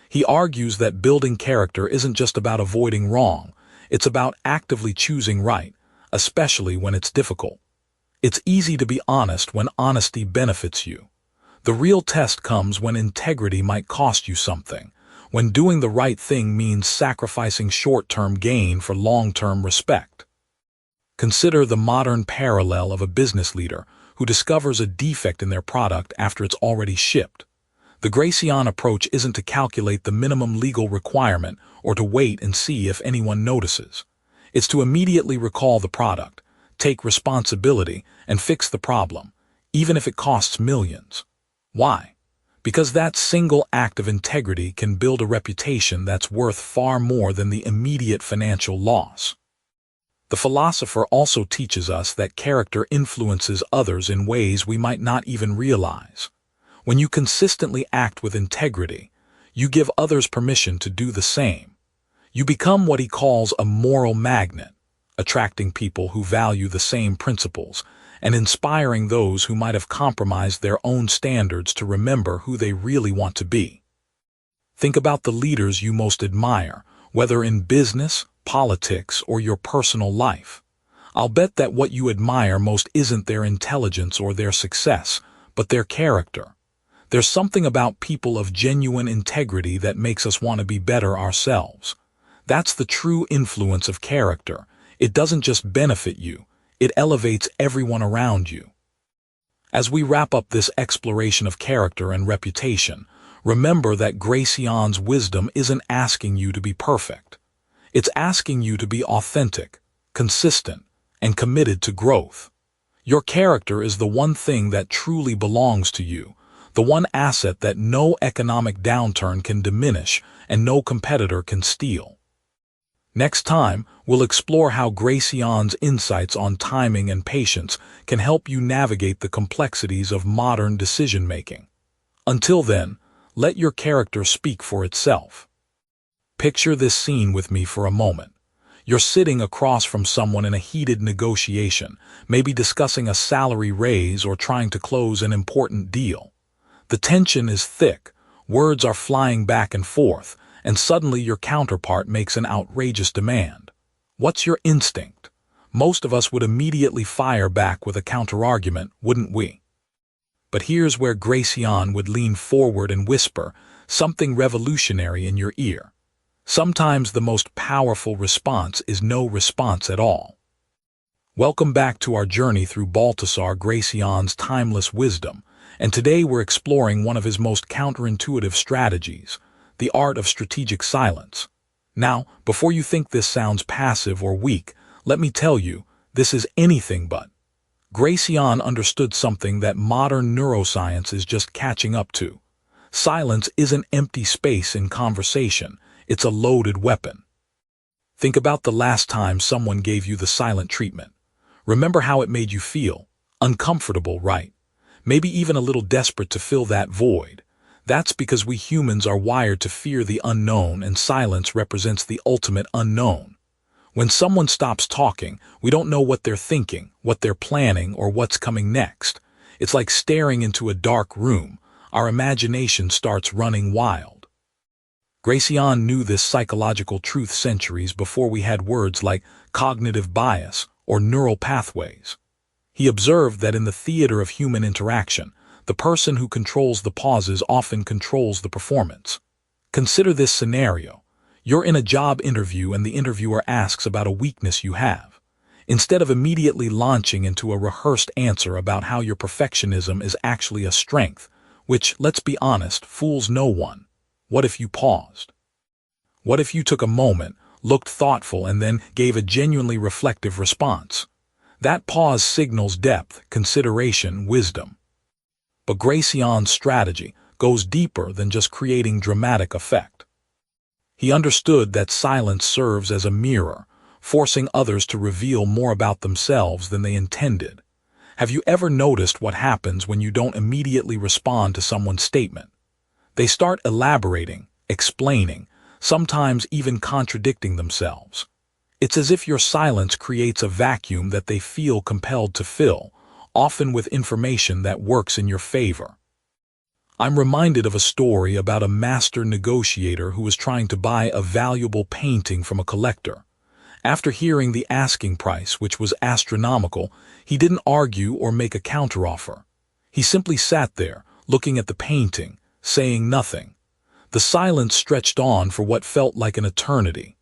He argues that building character isn't just about avoiding wrong, it's about actively choosing right, especially when it's difficult. It's easy to be honest when honesty benefits you. The real test comes when integrity might cost you something, when doing the right thing means sacrificing short-term gain for long-term respect. Consider the modern parallel of a business leader who discovers a defect in their product after it's already shipped. The Gracián approach isn't to calculate the minimum legal requirement or to wait and see if anyone notices. It's to immediately recall the product, take responsibility, and fix the problem, even if it costs millions. Why? Because that single act of integrity can build a reputation that's worth far more than the immediate financial loss. The philosopher also teaches us that character influences others in ways we might not even realize. When you consistently act with integrity, you give others permission to do the same. You become what he calls a moral magnet, attracting people who value the same principles and inspiring those who might have compromised their own standards to remember who they really want to be. Think about the leaders you most admire, whether in business, politics, or your personal life. I'll bet that what you admire most isn't their intelligence or their success, but their character. There's something about people of genuine integrity that makes us want to be better ourselves. That's the true influence of character. It doesn't just benefit you, it elevates everyone around you. As we wrap up this exploration of character and reputation, remember that Gracián's wisdom isn't asking you to be perfect. It's asking you to be authentic, consistent, and committed to growth. Your character is the one thing that truly belongs to you, the one asset that no economic downturn can diminish and no competitor can steal. Next time, we'll explore how Gracián's insights on timing and patience can help you navigate the complexities of modern decision-making. Until then, let your character speak for itself. Picture this scene with me for a moment. You're sitting across from someone in a heated negotiation, maybe discussing a salary raise or trying to close an important deal. The tension is thick, words are flying back and forth, and suddenly your counterpart makes an outrageous demand. What's your instinct? Most of us would immediately fire back with a counterargument, wouldn't we? But here's where Gracián would lean forward and whisper something revolutionary in your ear. Sometimes the most powerful response is no response at all. Welcome back to our journey through Baltasar Gracián's timeless wisdom, and today we're exploring one of his most counterintuitive strategies, the art of strategic silence. Now, before you think this sounds passive or weak, let me tell you, this is anything but. Gracián understood something that modern neuroscience is just catching up to. Silence isn't empty space in conversation, it's a loaded weapon. Think about the last time someone gave you the silent treatment. Remember how it made you feel? Uncomfortable, right? Maybe even a little desperate to fill that void. That's because we humans are wired to fear the unknown, and silence represents the ultimate unknown. When someone stops talking, we don't know what they're thinking, what they're planning, or what's coming next. It's like staring into a dark room. Our imagination starts running wild. Gracián knew this psychological truth centuries before we had words like cognitive bias or neural pathways. He observed that in the theater of human interaction, the person who controls the pauses often controls the performance. Consider this scenario. You're in a job interview and the interviewer asks about a weakness you have. Instead of immediately launching into a rehearsed answer about how your perfectionism is actually a strength, which, let's be honest, fools no one, What if you paused? What if you took a moment, looked thoughtful, and then gave a genuinely reflective response? That pause signals depth, consideration, wisdom. But Gracián's strategy goes deeper than just creating dramatic effect. He understood that silence serves as a mirror, forcing others to reveal more about themselves than they intended. Have you ever noticed what happens when you don't immediately respond to someone's statement? They start elaborating, explaining, sometimes even contradicting themselves. It's as if your silence creates a vacuum that they feel compelled to fill, often with information that works in your favor. I'm reminded of a story about a master negotiator who was trying to buy a valuable painting from a collector. After hearing the asking price, which was astronomical, he didn't argue or make a counteroffer. He simply sat there, looking at the painting, saying nothing. The silence stretched on for what felt like an eternity.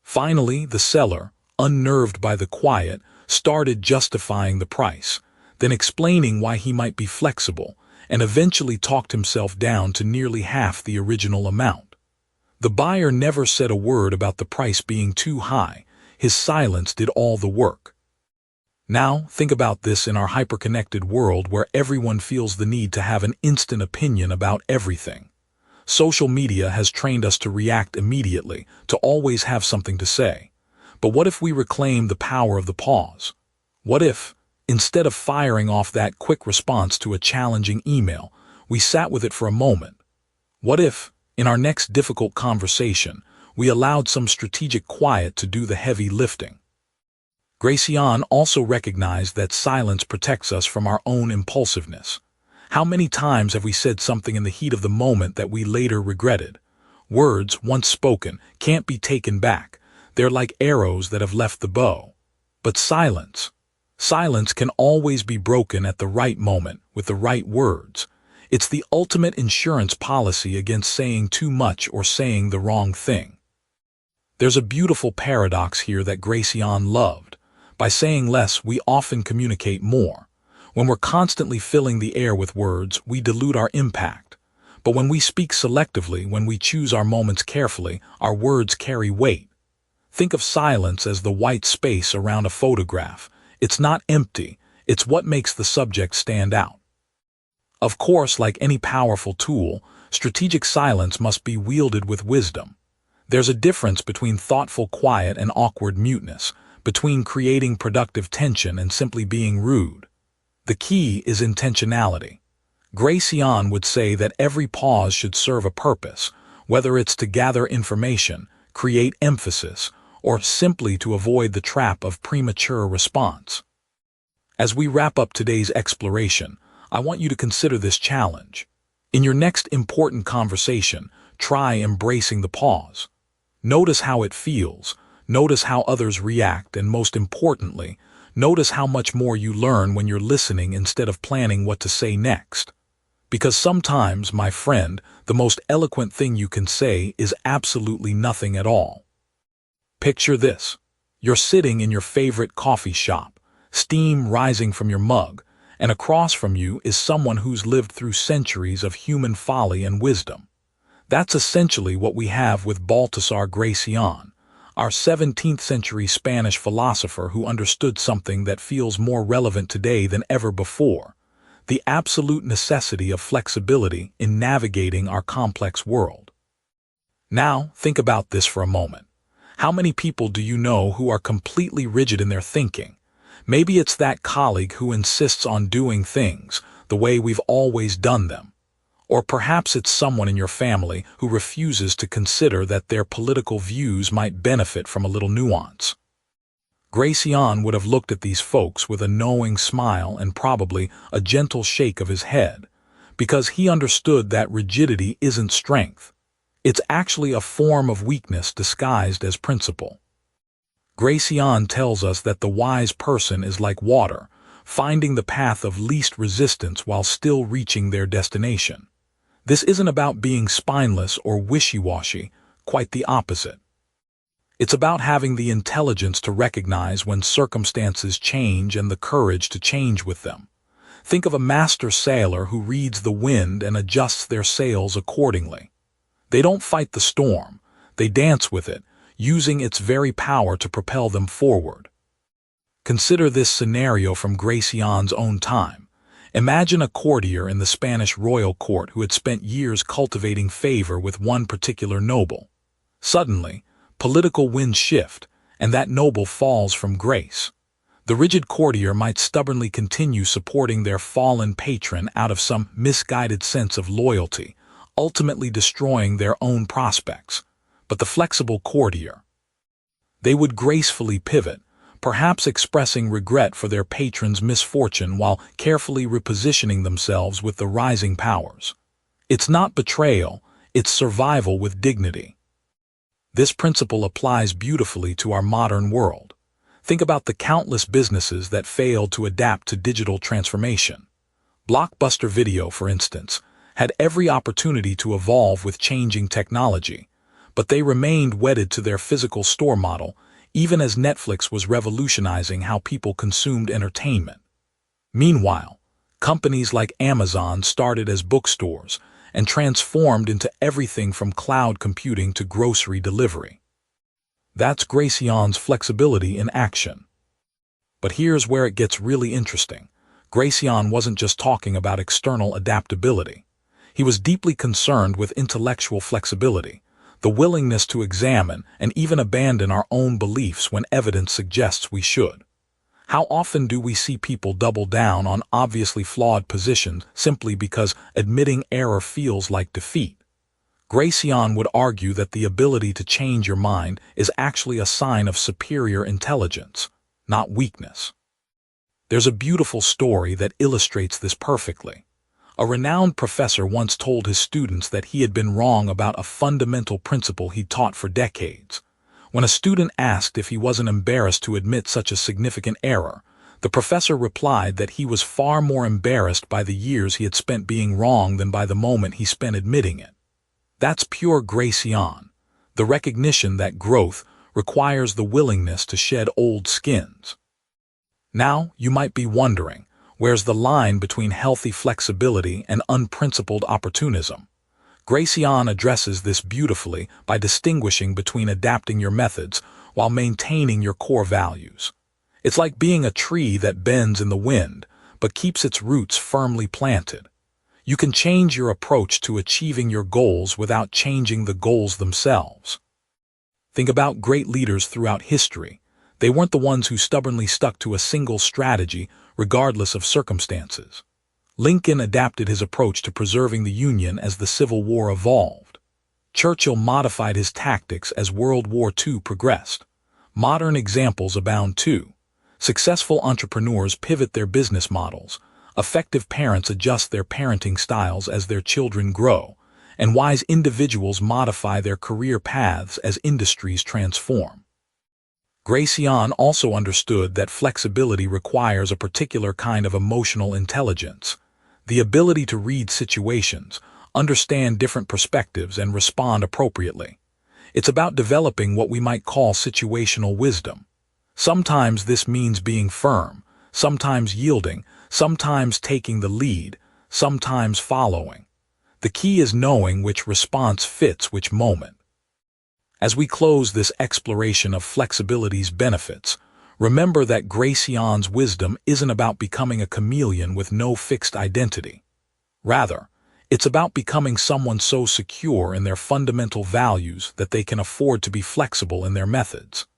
Finally, the seller, unnerved by the quiet, started justifying the price, then explaining why he might be flexible, and eventually talked himself down to nearly half the original amount. The buyer never said a word about the price being too high. His silence did all the work. Now, think about this in our hyper-connected world where everyone feels the need to have an instant opinion about everything. Social media has trained us to react immediately, to always have something to say. But what if we reclaim the power of the pause? What if, instead of firing off that quick response to a challenging email, we sat with it for a moment? What if, in our next difficult conversation, we allowed some strategic quiet to do the heavy lifting? Gracián also recognized that silence protects us from our own impulsiveness. How many times have we said something in the heat of the moment that we later regretted? Words, once spoken, can't be taken back. They're like arrows that have left the bow. But silence can always be broken at the right moment with the right words. It's the ultimate insurance policy against saying too much or saying the wrong thing. There's a beautiful paradox here that Gracián loved. By saying less, we often communicate more. When we're constantly filling the air with words, we dilute our impact. But when we speak selectively, when we choose our moments carefully, our words carry weight. Think of silence as the white space around a photograph. It's not empty, it's what makes the subject stand out. Of course, like any powerful tool, strategic silence must be wielded with wisdom. There's a difference between thoughtful quiet and awkward muteness, between creating productive tension and simply being rude. The key is intentionality. Gracián would say that every pause should serve a purpose, whether it's to gather information, create emphasis, or simply to avoid the trap of premature response. As we wrap up today's exploration, I want you to consider this challenge. In your next important conversation, try embracing the pause. Notice how it feels, notice how others react, and most importantly, notice how much more you learn when you're listening instead of planning what to say next. Because sometimes, my friend, the most eloquent thing you can say is absolutely nothing at all. Picture this. You're sitting in your favorite coffee shop, steam rising from your mug, and across from you is someone who's lived through centuries of human folly and wisdom. That's essentially what we have with Baltasar Gracián, our 17th century Spanish philosopher who understood something that feels more relevant today than ever before: the absolute necessity of flexibility in navigating our complex world. Now, think about this for a moment. How many people do you know who are completely rigid in their thinking? Maybe it's that colleague who insists on doing things the way we've always done them. Or perhaps it's someone in your family who refuses to consider that their political views might benefit from a little nuance. Gracián would have looked at these folks with a knowing smile and probably a gentle shake of his head, because he understood that rigidity isn't strength. It's actually a form of weakness disguised as principle. Gracián tells us that the wise person is like water, finding the path of least resistance while still reaching their destination. This isn't about being spineless or wishy-washy, quite the opposite. It's about having the intelligence to recognize when circumstances change and the courage to change with them. Think of a master sailor who reads the wind and adjusts their sails accordingly. They don't fight the storm, they dance with it, using its very power to propel them forward. Consider this scenario from Gracián's own time. Imagine a courtier in the Spanish royal court who had spent years cultivating favor with one particular noble. Suddenly, political winds shift, and that noble falls from grace. The rigid courtier might stubbornly continue supporting their fallen patron out of some misguided sense of loyalty, ultimately destroying their own prospects. But the flexible courtier, they would gracefully pivot, perhaps expressing regret for their patron's misfortune while carefully repositioning themselves with the rising powers. It's not betrayal, it's survival with dignity. This principle applies beautifully to our modern world. Think about the countless businesses that failed to adapt to digital transformation. Blockbuster Video, for instance, had every opportunity to evolve with changing technology, but they remained wedded to their physical store model, even as Netflix was revolutionizing how people consumed entertainment. Meanwhile, companies like Amazon started as bookstores and transformed into everything from cloud computing to grocery delivery. That's Gracián's flexibility in action. But here's where it gets really interesting. Gracián wasn't just talking about external adaptability. He was deeply concerned with intellectual flexibility, the willingness to examine and even abandon our own beliefs when evidence suggests we should. How often do we see people double down on obviously flawed positions simply because admitting error feels like defeat? Gracián would argue that the ability to change your mind is actually a sign of superior intelligence, not weakness. There's a beautiful story that illustrates this perfectly. A renowned professor once told his students that he had been wrong about a fundamental principle he'd taught for decades. When a student asked if he wasn't embarrassed to admit such a significant error, the professor replied that he was far more embarrassed by the years he had spent being wrong than by the moment he spent admitting it. That's pure Gracián, the recognition that growth requires the willingness to shed old skins. Now, you might be wondering, where's the line between healthy flexibility and unprincipled opportunism? Gracián addresses this beautifully by distinguishing between adapting your methods while maintaining your core values. It's like being a tree that bends in the wind, but keeps its roots firmly planted. You can change your approach to achieving your goals without changing the goals themselves. Think about great leaders throughout history. They weren't the ones who stubbornly stuck to a single strategy, regardless of circumstances. Lincoln adapted his approach to preserving the Union as the Civil War evolved. Churchill modified his tactics as World War II progressed. Modern examples abound too. Successful entrepreneurs pivot their business models. Effective parents adjust their parenting styles as their children grow, and wise individuals modify their career paths as industries transform. Gracián also understood that flexibility requires a particular kind of emotional intelligence, the ability to read situations, understand different perspectives, and respond appropriately. It's about developing what we might call situational wisdom. Sometimes this means being firm, sometimes yielding, sometimes taking the lead, sometimes following. The key is knowing which response fits which moment. As we close this exploration of flexibility's benefits, remember that Gracián's wisdom isn't about becoming a chameleon with no fixed identity. Rather, it's about becoming someone so secure in their fundamental values that they can afford to be flexible in their methods.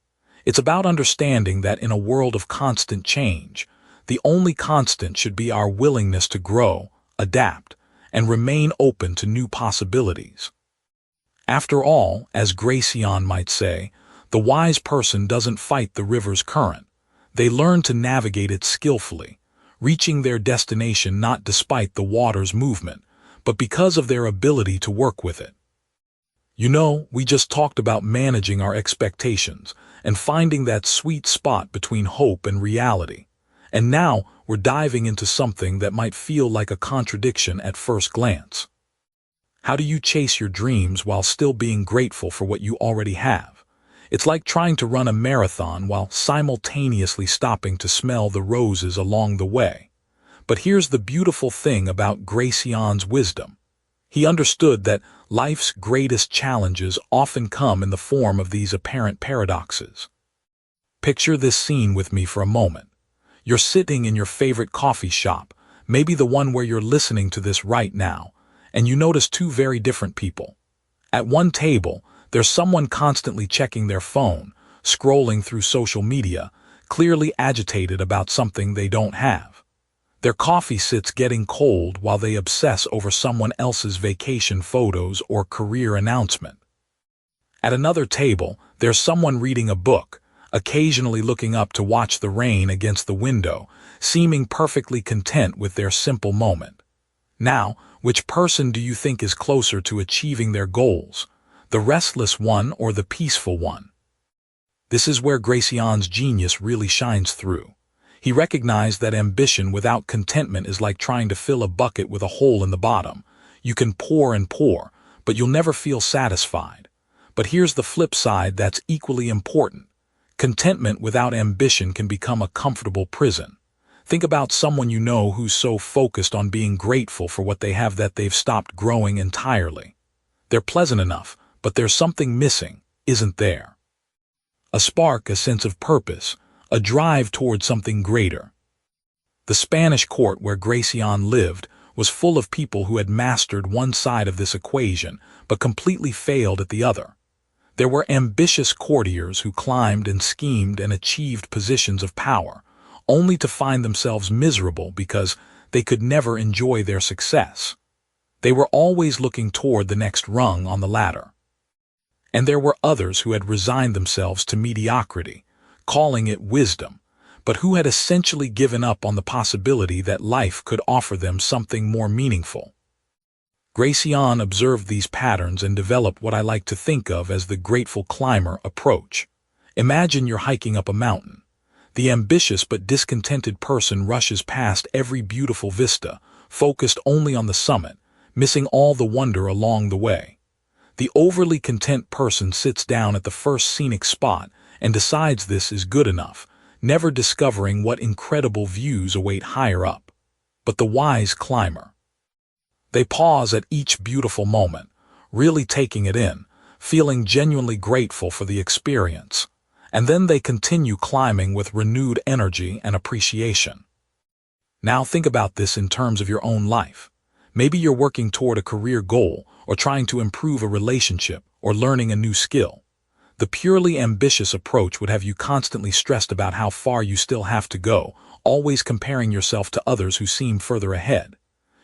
It's about understanding that in a world of constant change, the only constant should be our willingness to grow, adapt, and remain open to new possibilities. After all, as Gracián might say, the wise person doesn't fight the river's current. They learn to navigate it skillfully, reaching their destination not despite the water's movement, but because of their ability to work with it. You know, we just talked about managing our expectations and finding that sweet spot between hope and reality. And now we're diving into something that might feel like a contradiction at first glance. How do you chase your dreams while still being grateful for what you already have? It's like trying to run a marathon while simultaneously stopping to smell the roses along the way. But here's the beautiful thing about Gracián's wisdom. He understood that life's greatest challenges often come in the form of these apparent paradoxes. Picture this scene with me for a moment. You're sitting in your favorite coffee shop, maybe the one where you're listening to this right now, and you notice two very different people. At one table, there's someone constantly checking their phone, scrolling through social media, clearly agitated about something they don't have. Their coffee sits getting cold while they obsess over someone else's vacation photos or career announcement. At another table, there's someone reading a book, occasionally looking up to watch the rain against the window, seeming perfectly content with their simple moment. Now, which person do you think is closer to achieving their goals, the restless one or the peaceful one? This is where Gracián's genius really shines through. He recognized that ambition without contentment is like trying to fill a bucket with a hole in the bottom. You can pour and pour, but you'll never feel satisfied. But here's the flip side that's equally important. Contentment without ambition can become a comfortable prison. Think about someone you know who's so focused on being grateful for what they have that they've stopped growing entirely. They're pleasant enough, but there's something missing, isn't there? A spark, a sense of purpose, a drive toward something greater. The Spanish court where Gracián lived was full of people who had mastered one side of this equation but completely failed at the other. There were ambitious courtiers who climbed and schemed and achieved positions of power, only to find themselves miserable because they could never enjoy their success. They were always looking toward the next rung on the ladder. And there were others who had resigned themselves to mediocrity, calling it wisdom, but who had essentially given up on the possibility that life could offer them something more meaningful. Gracián observed these patterns and developed what I like to think of as the grateful climber approach. Imagine you're hiking up a mountain. The ambitious but discontented person rushes past every beautiful vista, focused only on the summit, missing all the wonder along the way. The overly content person sits down at the first scenic spot and decides this is good enough, never discovering what incredible views await higher up. But the wise climber. They pause at each beautiful moment, really taking it in, feeling genuinely grateful for the experience, and then they continue climbing with renewed energy and appreciation. Now think about this in terms of your own life. Maybe you're working toward a career goal, or trying to improve a relationship, or learning a new skill. The purely ambitious approach would have you constantly stressed about how far you still have to go, always comparing yourself to others who seem further ahead.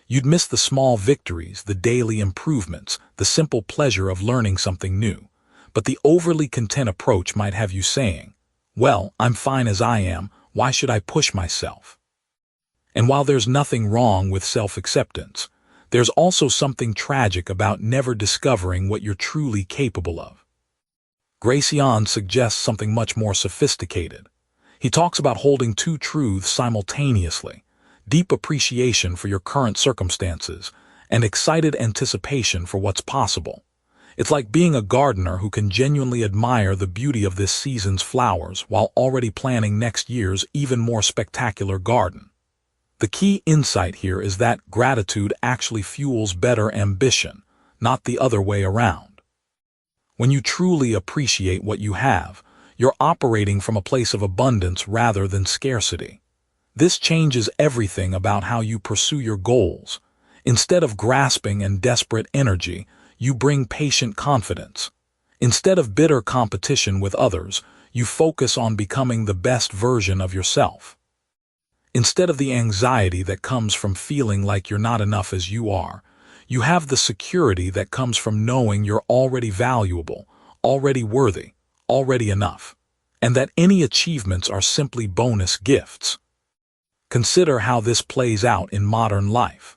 You'd miss the small victories, the daily improvements, the simple pleasure of learning something new. But the overly content approach might have you saying, well, I'm fine as I am, why should I push myself? And while there's nothing wrong with self-acceptance, there's also something tragic about never discovering what you're truly capable of. Gracián suggests something much more sophisticated. He talks about holding two truths simultaneously: deep appreciation for your current circumstances and excited anticipation for what's possible. It's like being a gardener who can genuinely admire the beauty of this season's flowers while already planning next year's even more spectacular garden. The key insight here is that gratitude actually fuels better ambition, not the other way around. When you truly appreciate what you have, you're operating from a place of abundance rather than scarcity. This changes everything about how you pursue your goals. Instead of grasping and desperate energy, you bring patient confidence. Instead of bitter competition with others, you focus on becoming the best version of yourself. Instead of the anxiety that comes from feeling like you're not enough as you are, you have the security that comes from knowing you're already valuable, already worthy, already enough, and that any achievements are simply bonus gifts. Consider how this plays out in modern life.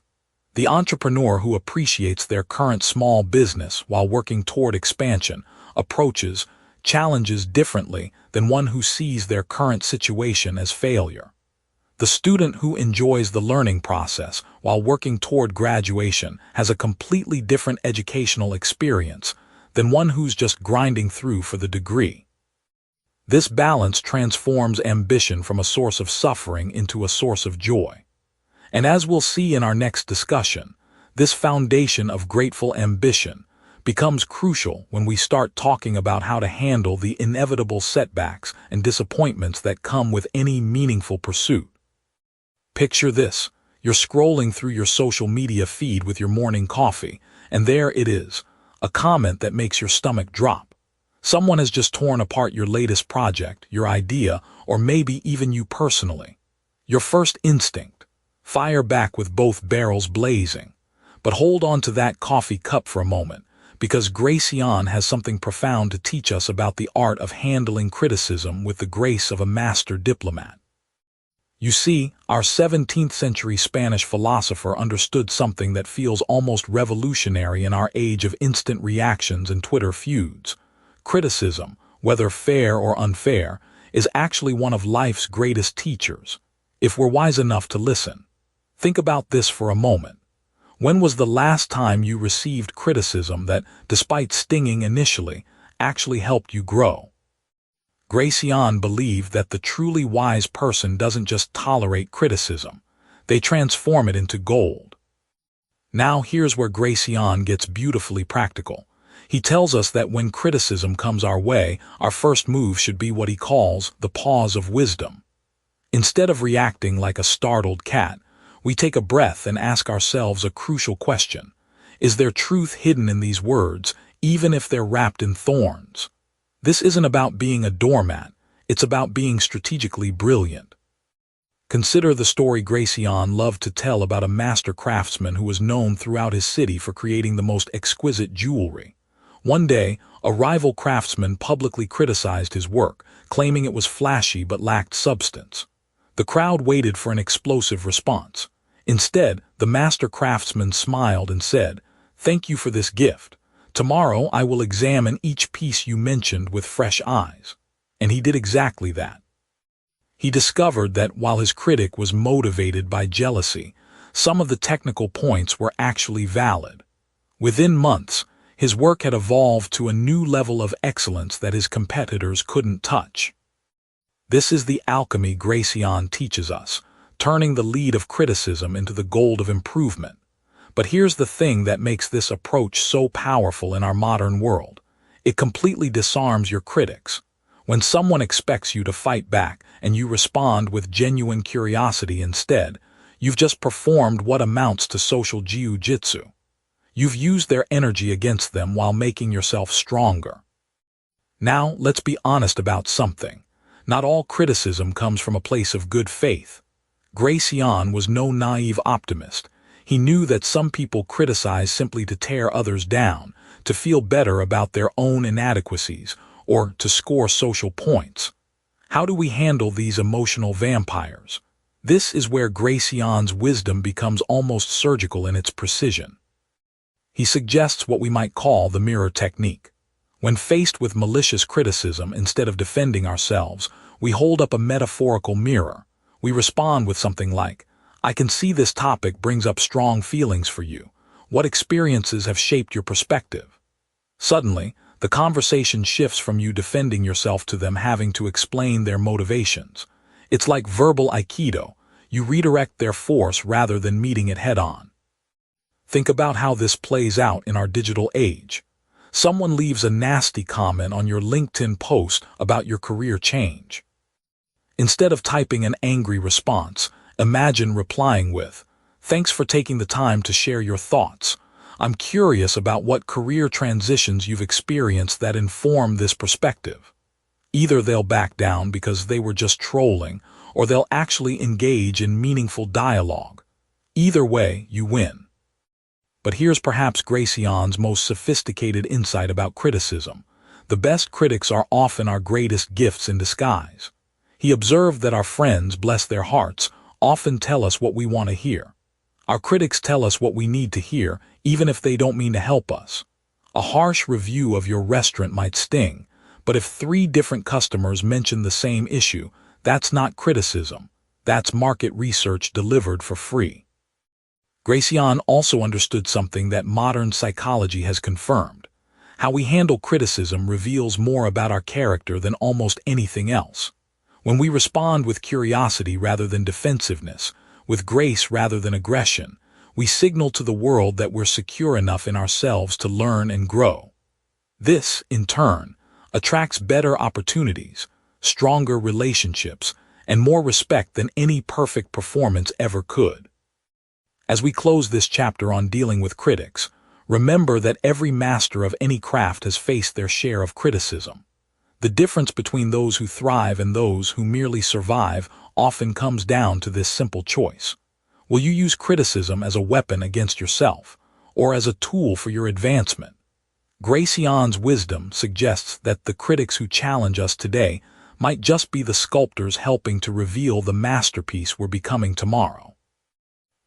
The entrepreneur who appreciates their current small business while working toward expansion approaches challenges differently than one who sees their current situation as failure. The student who enjoys the learning process while working toward graduation has a completely different educational experience than one who's just grinding through for the degree. This balance transforms ambition from a source of suffering into a source of joy. And as we'll see in our next discussion, This foundation of grateful ambition becomes crucial when we start talking about how to handle the inevitable setbacks and disappointments that come with any meaningful pursuit. Picture this: you're scrolling through your social media feed with your morning coffee, and there it is, a comment that makes your stomach drop. Someone has just torn apart your latest project, your idea, or maybe even you personally. Your first instinct: fire back with both barrels blazing. But hold on to that coffee cup for a moment, because Gracián has something profound to teach us about the art of handling criticism with the grace of a master diplomat. You see, our 17th century Spanish philosopher understood something that feels almost revolutionary in our age of instant reactions and Twitter feuds. Criticism, whether fair or unfair, is actually one of life's greatest teachers, if we're wise enough to listen. Think about this for a moment. When was the last time you received criticism that, despite stinging initially, actually helped you grow? Gracián believed that the truly wise person doesn't just tolerate criticism, they transform it into gold. Now here's where Gracián gets beautifully practical. He tells us that when criticism comes our way, our first move should be what he calls the pause of wisdom. Instead of reacting like a startled cat, we take a breath and ask ourselves a crucial question. Is there truth hidden in these words, even if they're wrapped in thorns? This isn't about being a doormat, it's about being strategically brilliant. Consider the story Gracián loved to tell about a master craftsman who was known throughout his city for creating the most exquisite jewelry. One day, a rival craftsman publicly criticized his work, claiming it was flashy but lacked substance. The crowd waited for an explosive response. Instead, the master craftsman smiled and said, "Thank you for this gift. Tomorrow I will examine each piece you mentioned with fresh eyes." And he did exactly that. He discovered that while his critic was motivated by jealousy, some of the technical points were actually valid. Within months, his work had evolved to a new level of excellence that his competitors couldn't touch. This is the alchemy Gracián teaches us, turning the lead of criticism into the gold of improvement. But here's the thing that makes this approach so powerful in our modern world. It completely disarms your critics. When someone expects you to fight back and you respond with genuine curiosity instead, you've just performed what amounts to social jiu-jitsu. You've used their energy against them while making yourself stronger. Now, let's be honest about something. Not all criticism comes from a place of good faith. Gracián was no naive optimist. He knew that some people criticize simply to tear others down, to feel better about their own inadequacies, or to score social points. How do we handle these emotional vampires? This is where Gracián's wisdom becomes almost surgical in its precision. He suggests what we might call the mirror technique. When faced with malicious criticism, instead of defending ourselves, we hold up a metaphorical mirror. We respond with something like, "I can see this topic brings up strong feelings for you. What experiences have shaped your perspective?" Suddenly, the conversation shifts from you defending yourself to them having to explain their motivations. It's like verbal aikido. You redirect their force rather than meeting it head-on. Think about how this plays out in our digital age. Someone leaves a nasty comment on your LinkedIn post about your career change. Instead of typing an angry response, imagine replying with, "Thanks for taking the time to share your thoughts. I'm curious about what career transitions you've experienced that inform this perspective." Either they'll back down because they were just trolling, or they'll actually engage in meaningful dialogue. Either way, you win. But here's perhaps Gracián's most sophisticated insight about criticism. The best critics are often our greatest gifts in disguise. He observed that our friends, bless their hearts, often tell us what we want to hear. Our critics tell us what we need to hear, even if they don't mean to help us. A harsh review of your restaurant might sting, but if 3 different customers mention the same issue, that's not criticism. That's market research delivered for free. Gracián also understood something that modern psychology has confirmed. How we handle criticism reveals more about our character than almost anything else. When we respond with curiosity rather than defensiveness, with grace rather than aggression, we signal to the world that we're secure enough in ourselves to learn and grow. This, in turn, attracts better opportunities, stronger relationships, and more respect than any perfect performance ever could. As we close this chapter on dealing with critics, remember that every master of any craft has faced their share of criticism. The difference between those who thrive and those who merely survive often comes down to this simple choice. Will you use criticism as a weapon against yourself, or as a tool for your advancement? Gracián's wisdom suggests that the critics who challenge us today might just be the sculptors helping to reveal the masterpiece we're becoming tomorrow.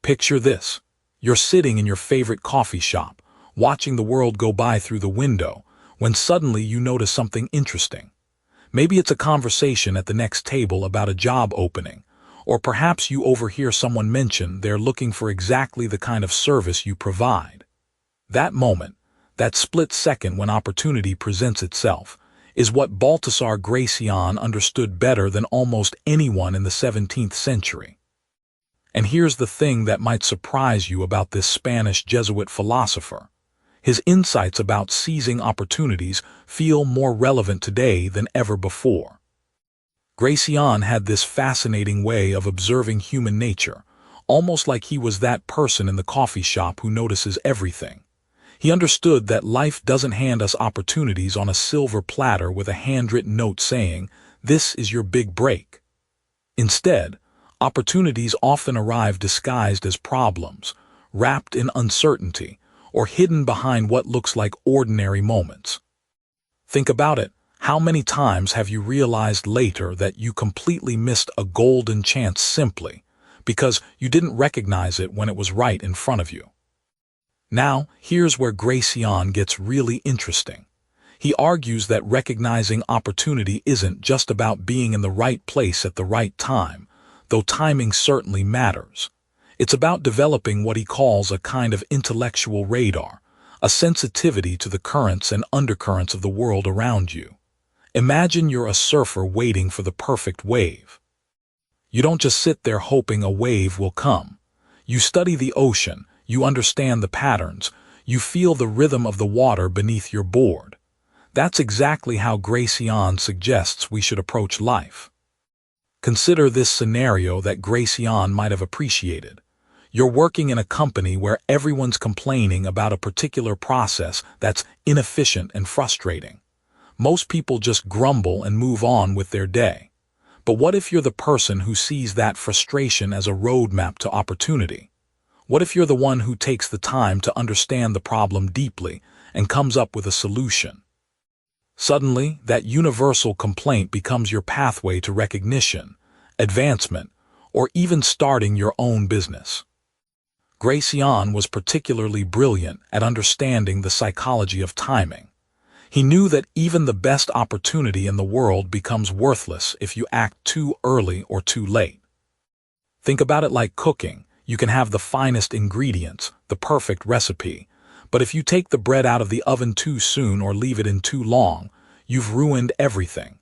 Picture this. You're sitting in your favorite coffee shop, watching the world go by through the window, when suddenly you notice something interesting. Maybe it's a conversation at the next table about a job opening, or perhaps you overhear someone mention they're looking for exactly the kind of service you provide. That moment, that split second when opportunity presents itself, is what Baltasar Gracián understood better than almost anyone in the 17th century. And here's the thing that might surprise you about this Spanish Jesuit philosopher. His insights about seizing opportunities feel more relevant today than ever before. Gracián had this fascinating way of observing human nature, almost like he was that person in the coffee shop who notices everything. He understood that life doesn't hand us opportunities on a silver platter with a handwritten note saying, "This is your big break." Instead, opportunities often arrive disguised as problems, wrapped in uncertainty, or hidden behind what looks like ordinary moments. Think about it. How many times have you realized later that you completely missed a golden chance simply because you didn't recognize it when it was right in front of you? Now, here's where Gracián gets really interesting. He argues that recognizing opportunity isn't just about being in the right place at the right time, though timing certainly matters. It's about developing what he calls a kind of intellectual radar, a sensitivity to the currents and undercurrents of the world around you. Imagine you're a surfer waiting for the perfect wave. You don't just sit there hoping a wave will come. You study the ocean, you understand the patterns, you feel the rhythm of the water beneath your board. That's exactly how Gracián suggests we should approach life. Consider this scenario that Gracián might have appreciated. You're working in a company where everyone's complaining about a particular process that's inefficient and frustrating. Most people just grumble and move on with their day. But what if you're the person who sees that frustration as a roadmap to opportunity? What if you're the one who takes the time to understand the problem deeply and comes up with a solution? Suddenly, that universal complaint becomes your pathway to recognition, advancement, or even starting your own business. Gracián was particularly brilliant at understanding the psychology of timing. He knew that even the best opportunity in the world becomes worthless if you act too early or too late. Think about it like cooking. You can have the finest ingredients, the perfect recipe, but if you take the bread out of the oven too soon or leave it in too long, you've ruined everything.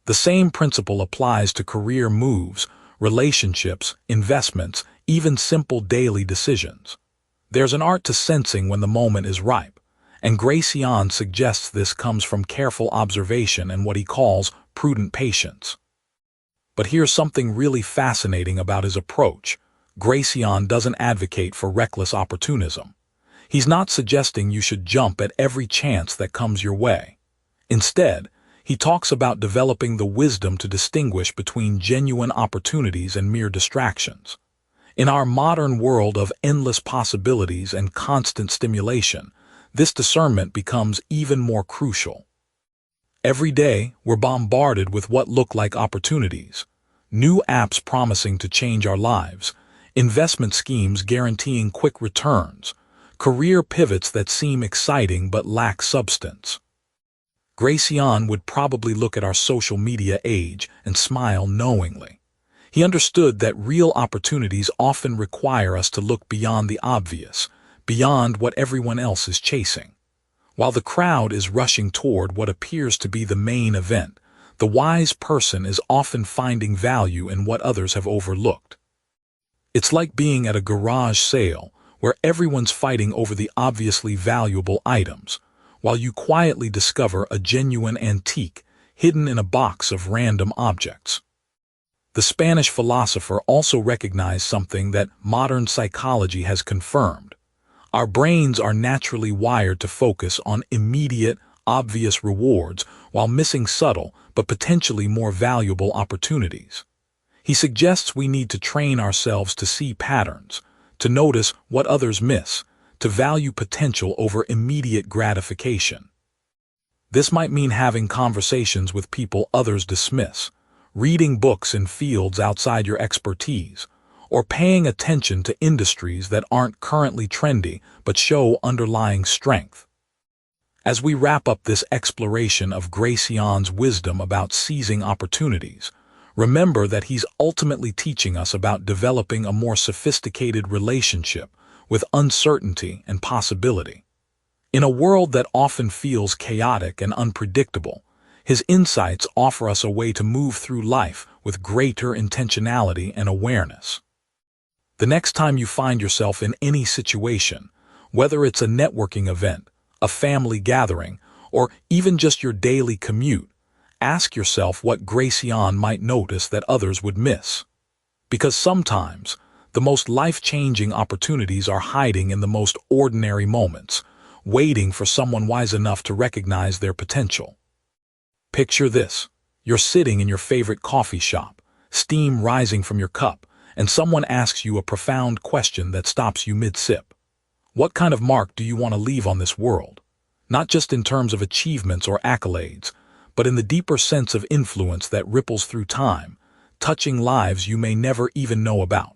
The same principle applies to career moves, relationships, investments, even simple daily decisions. There's an art to sensing when the moment is ripe, and Gracián suggests this comes from careful observation and what he calls prudent patience. But here's something really fascinating about his approach. Gracián doesn't advocate for reckless opportunism. He's not suggesting you should jump at every chance that comes your way. Instead, he talks about developing the wisdom to distinguish between genuine opportunities and mere distractions. In our modern world of endless possibilities and constant stimulation, this discernment becomes even more crucial. Every day, we're bombarded with what look like opportunities, new apps promising to change our lives, investment schemes guaranteeing quick returns, career pivots that seem exciting but lack substance. Gracián would probably look at our social media age and smile knowingly. He understood that real opportunities often require us to look beyond the obvious, beyond what everyone else is chasing. While the crowd is rushing toward what appears to be the main event, the wise person is often finding value in what others have overlooked. It's like being at a garage sale, where everyone's fighting over the obviously valuable items, while you quietly discover a genuine antique hidden in a box of random objects. The Spanish philosopher also recognized something that modern psychology has confirmed. Our brains are naturally wired to focus on immediate, obvious rewards while missing subtle but potentially more valuable opportunities. He suggests we need to train ourselves to see patterns, to notice what others miss, to value potential over immediate gratification. This might mean having conversations with people others dismiss, reading books in fields outside your expertise, or paying attention to industries that aren't currently trendy but show underlying strength. As we wrap up this exploration of Gracián's wisdom about seizing opportunities, remember that he's ultimately teaching us about developing a more sophisticated relationship with uncertainty and possibility. In a world that often feels chaotic and unpredictable, his insights offer us a way to move through life with greater intentionality and awareness. The next time you find yourself in any situation, whether it's a networking event, a family gathering, or even just your daily commute, ask yourself what Gracián might notice that others would miss. Because sometimes, the most life-changing opportunities are hiding in the most ordinary moments, waiting for someone wise enough to recognize their potential. Picture this. You're sitting in your favorite coffee shop, steam rising from your cup, and someone asks you a profound question that stops you mid-sip. What kind of mark do you want to leave on this world? Not just in terms of achievements or accolades, but in the deeper sense of influence that ripples through time, touching lives you may never even know about.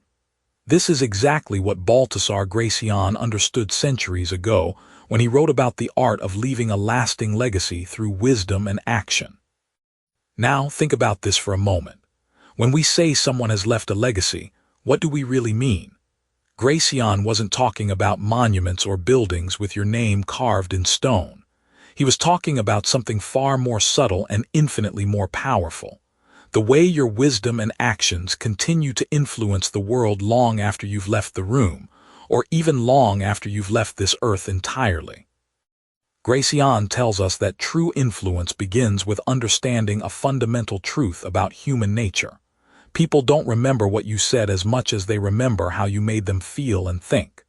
This is exactly what Baltasar Gracián understood centuries ago when he wrote about the art of leaving a lasting legacy through wisdom and action. Now think about this for a moment. When we say someone has left a legacy, what do we really mean? Gracián wasn't talking about monuments or buildings with your name carved in stone. He was talking about something far more subtle and infinitely more powerful. The way your wisdom and actions continue to influence the world long after you've left the room, or even long after you've left this earth entirely. Gracián tells us that true influence begins with understanding a fundamental truth about human nature. People don't remember what you said as much as they remember how you made them feel and think.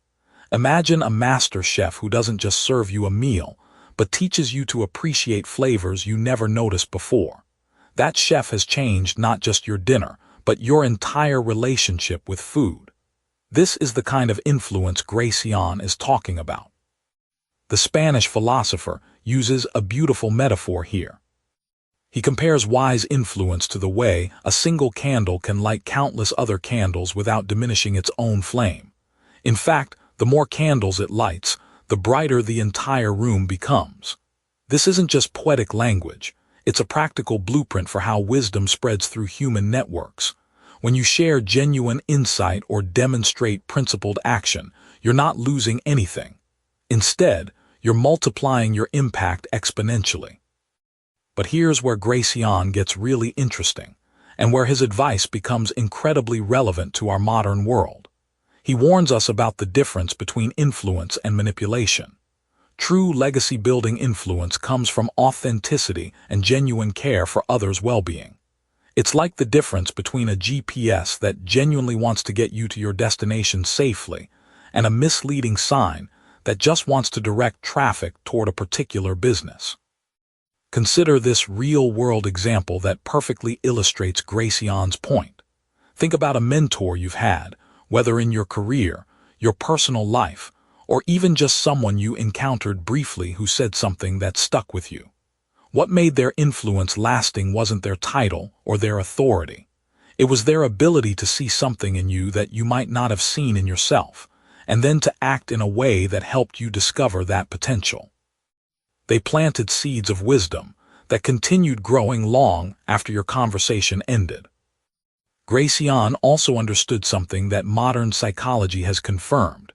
Imagine a master chef who doesn't just serve you a meal, but teaches you to appreciate flavors you never noticed before. That chef has changed not just your dinner, but your entire relationship with food. This is the kind of influence Gracián is talking about. The Spanish philosopher uses a beautiful metaphor here. He compares wise influence to the way a single candle can light countless other candles without diminishing its own flame. In fact, the more candles it lights, the brighter the entire room becomes. This isn't just poetic language. It's a practical blueprint for how wisdom spreads through human networks. When you share genuine insight or demonstrate principled action, you're not losing anything. Instead, you're multiplying your impact exponentially. But here's where Gracián gets really interesting, and where his advice becomes incredibly relevant to our modern world. He warns us about the difference between influence and manipulation. True legacy-building influence comes from authenticity and genuine care for others' well-being. It's like the difference between a GPS that genuinely wants to get you to your destination safely and a misleading sign that just wants to direct traffic toward a particular business. Consider this real-world example that perfectly illustrates Gracián's point. Think about a mentor you've had, whether in your career, your personal life, or even just someone you encountered briefly who said something that stuck with you. What made their influence lasting wasn't their title or their authority. It was their ability to see something in you that you might not have seen in yourself, and then to act in a way that helped you discover that potential. They planted seeds of wisdom that continued growing long after your conversation ended. Gracián also understood something that modern psychology has confirmed.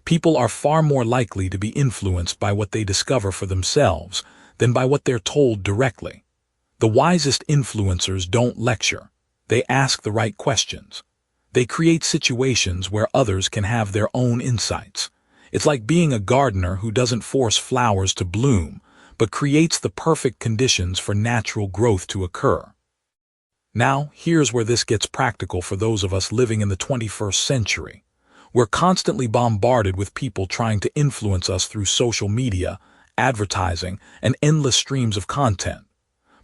People are far more likely to be influenced by what they discover for themselves than by what they're told directly. The wisest influencers don't lecture. They ask the right questions. They create situations where others can have their own insights. It's like being a gardener who doesn't force flowers to bloom, but creates the perfect conditions for natural growth to occur. Now, here's where this gets practical for those of us living in the 21st century. We're constantly bombarded with people trying to influence us through social media, advertising, and endless streams of content.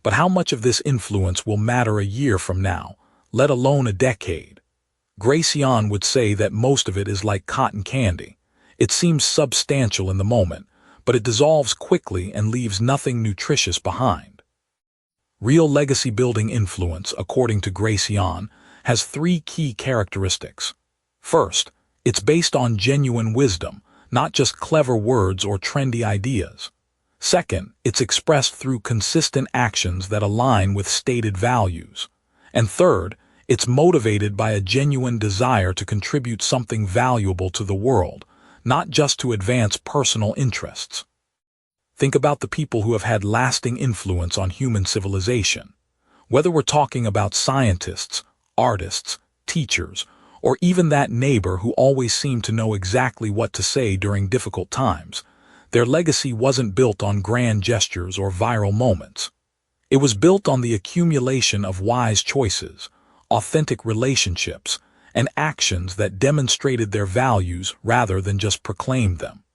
But how much of this influence will matter a year from now, let alone a decade? Gracián would say that most of it is like cotton candy. It seems substantial in the moment, but it dissolves quickly and leaves nothing nutritious behind. Real legacy-building influence, according to Gracián, has three key characteristics. First, it's based on genuine wisdom, not just clever words or trendy ideas. Second, it's expressed through consistent actions that align with stated values. And third, it's motivated by a genuine desire to contribute something valuable to the world, not just to advance personal interests. Think about the people who have had lasting influence on human civilization. Whether we're talking about scientists, artists, teachers, or even that neighbor who always seemed to know exactly what to say during difficult times, their legacy wasn't built on grand gestures or viral moments. It was built on the accumulation of wise choices, authentic relationships, and actions that demonstrated their values rather than just proclaimed them.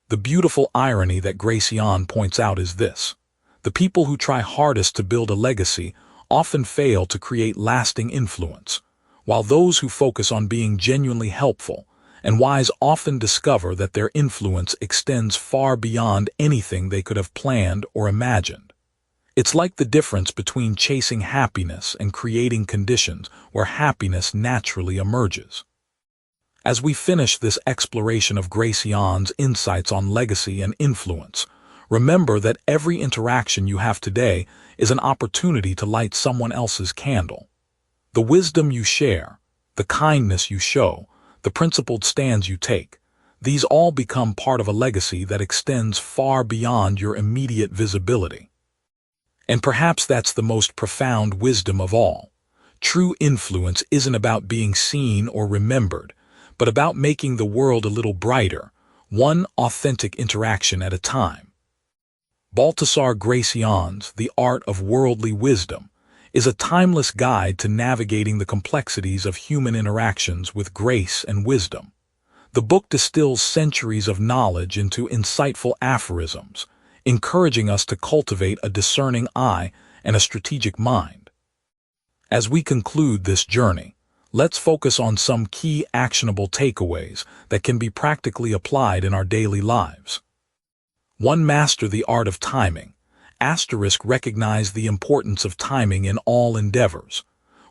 The beautiful irony that Gracián points out is this: the people who try hardest to build a legacy often fail to create lasting influence, while those who focus on being genuinely helpful and wise often discover that their influence extends far beyond anything they could have planned or imagined. It's like the difference between chasing happiness and creating conditions where happiness naturally emerges. As we finish this exploration of Gracián's insights on legacy and influence, remember that every interaction you have today is an opportunity to light someone else's candle. The wisdom you share, the kindness you show, the principled stands you take, these all become part of a legacy that extends far beyond your immediate visibility. And perhaps that's the most profound wisdom of all. True influence isn't about being seen or remembered, but about making the world a little brighter, one authentic interaction at a time. Baltasar Gracián's The Art of Worldly Wisdom is a timeless guide to navigating the complexities of human interactions with grace and wisdom. The book distills centuries of knowledge into insightful aphorisms, encouraging us to cultivate a discerning eye and a strategic mind. As we conclude this journey, let's focus on some key actionable takeaways that can be practically applied in our daily lives. 1. Master the art of timing. Recognize the importance of timing in all endeavors.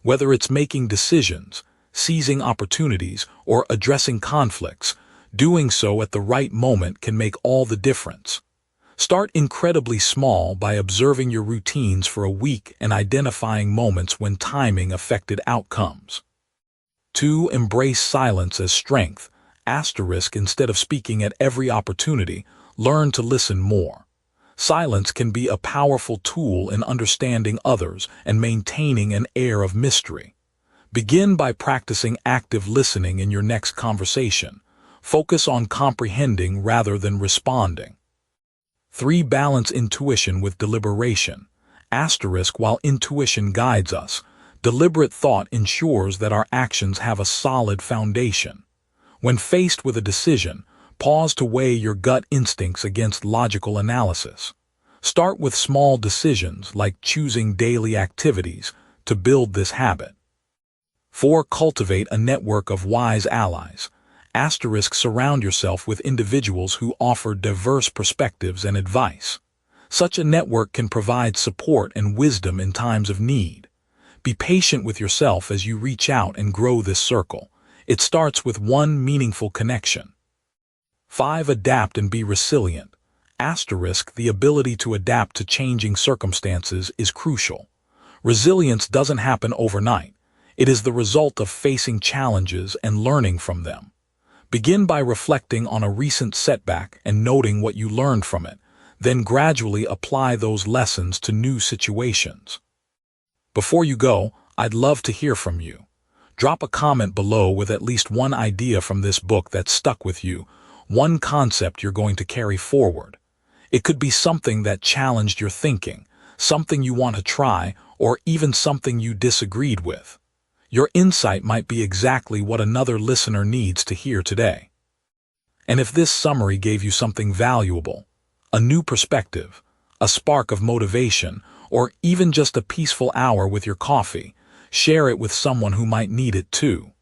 Whether it's making decisions, seizing opportunities, or addressing conflicts, doing so at the right moment can make all the difference. Start incredibly small by observing your routines for a week and identifying moments when timing affected outcomes. 2. Embrace silence as strength. Instead of speaking at every opportunity, learn to listen more. Silence can be a powerful tool in understanding others and maintaining an air of mystery. Begin by practicing active listening in your next conversation. Focus on comprehending rather than responding. 3. Balance intuition with deliberation. While intuition guides us, deliberate thought ensures that our actions have a solid foundation. When faced with a decision, pause to weigh your gut instincts against logical analysis. Start with small decisions like choosing daily activities to build this habit. 4. Cultivate a network of wise allies. Surround yourself with individuals who offer diverse perspectives and advice. Such a network can provide support and wisdom in times of need. Be patient with yourself as you reach out and grow this circle. It starts with one meaningful connection. 5. Adapt and be resilient. The ability to adapt to changing circumstances is crucial. Resilience doesn't happen overnight. It is the result of facing challenges and learning from them. Begin by reflecting on a recent setback and noting what you learned from it, then gradually apply those lessons to new situations. Before you go, I'd love to hear from you. Drop a comment below with at least one idea from this book that stuck with you, one concept you're going to carry forward. It could be something that challenged your thinking, something you want to try, or even something you disagreed with. Your insight might be exactly what another listener needs to hear today. And if this summary gave you something valuable, a new perspective, a spark of motivation, or even just a peaceful hour with your coffee, share it with someone who might need it too.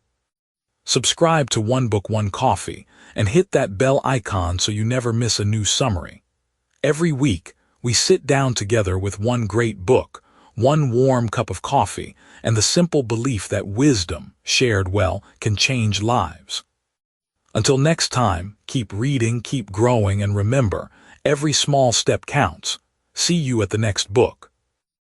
Subscribe to One Book, One Coffee, and hit that bell icon so you never miss a new summary. Every week, we sit down together with one great book, one warm cup of coffee, and the simple belief that wisdom, shared well, can change lives. Until next time, keep reading, keep growing, and remember, every small step counts. See you at the next book.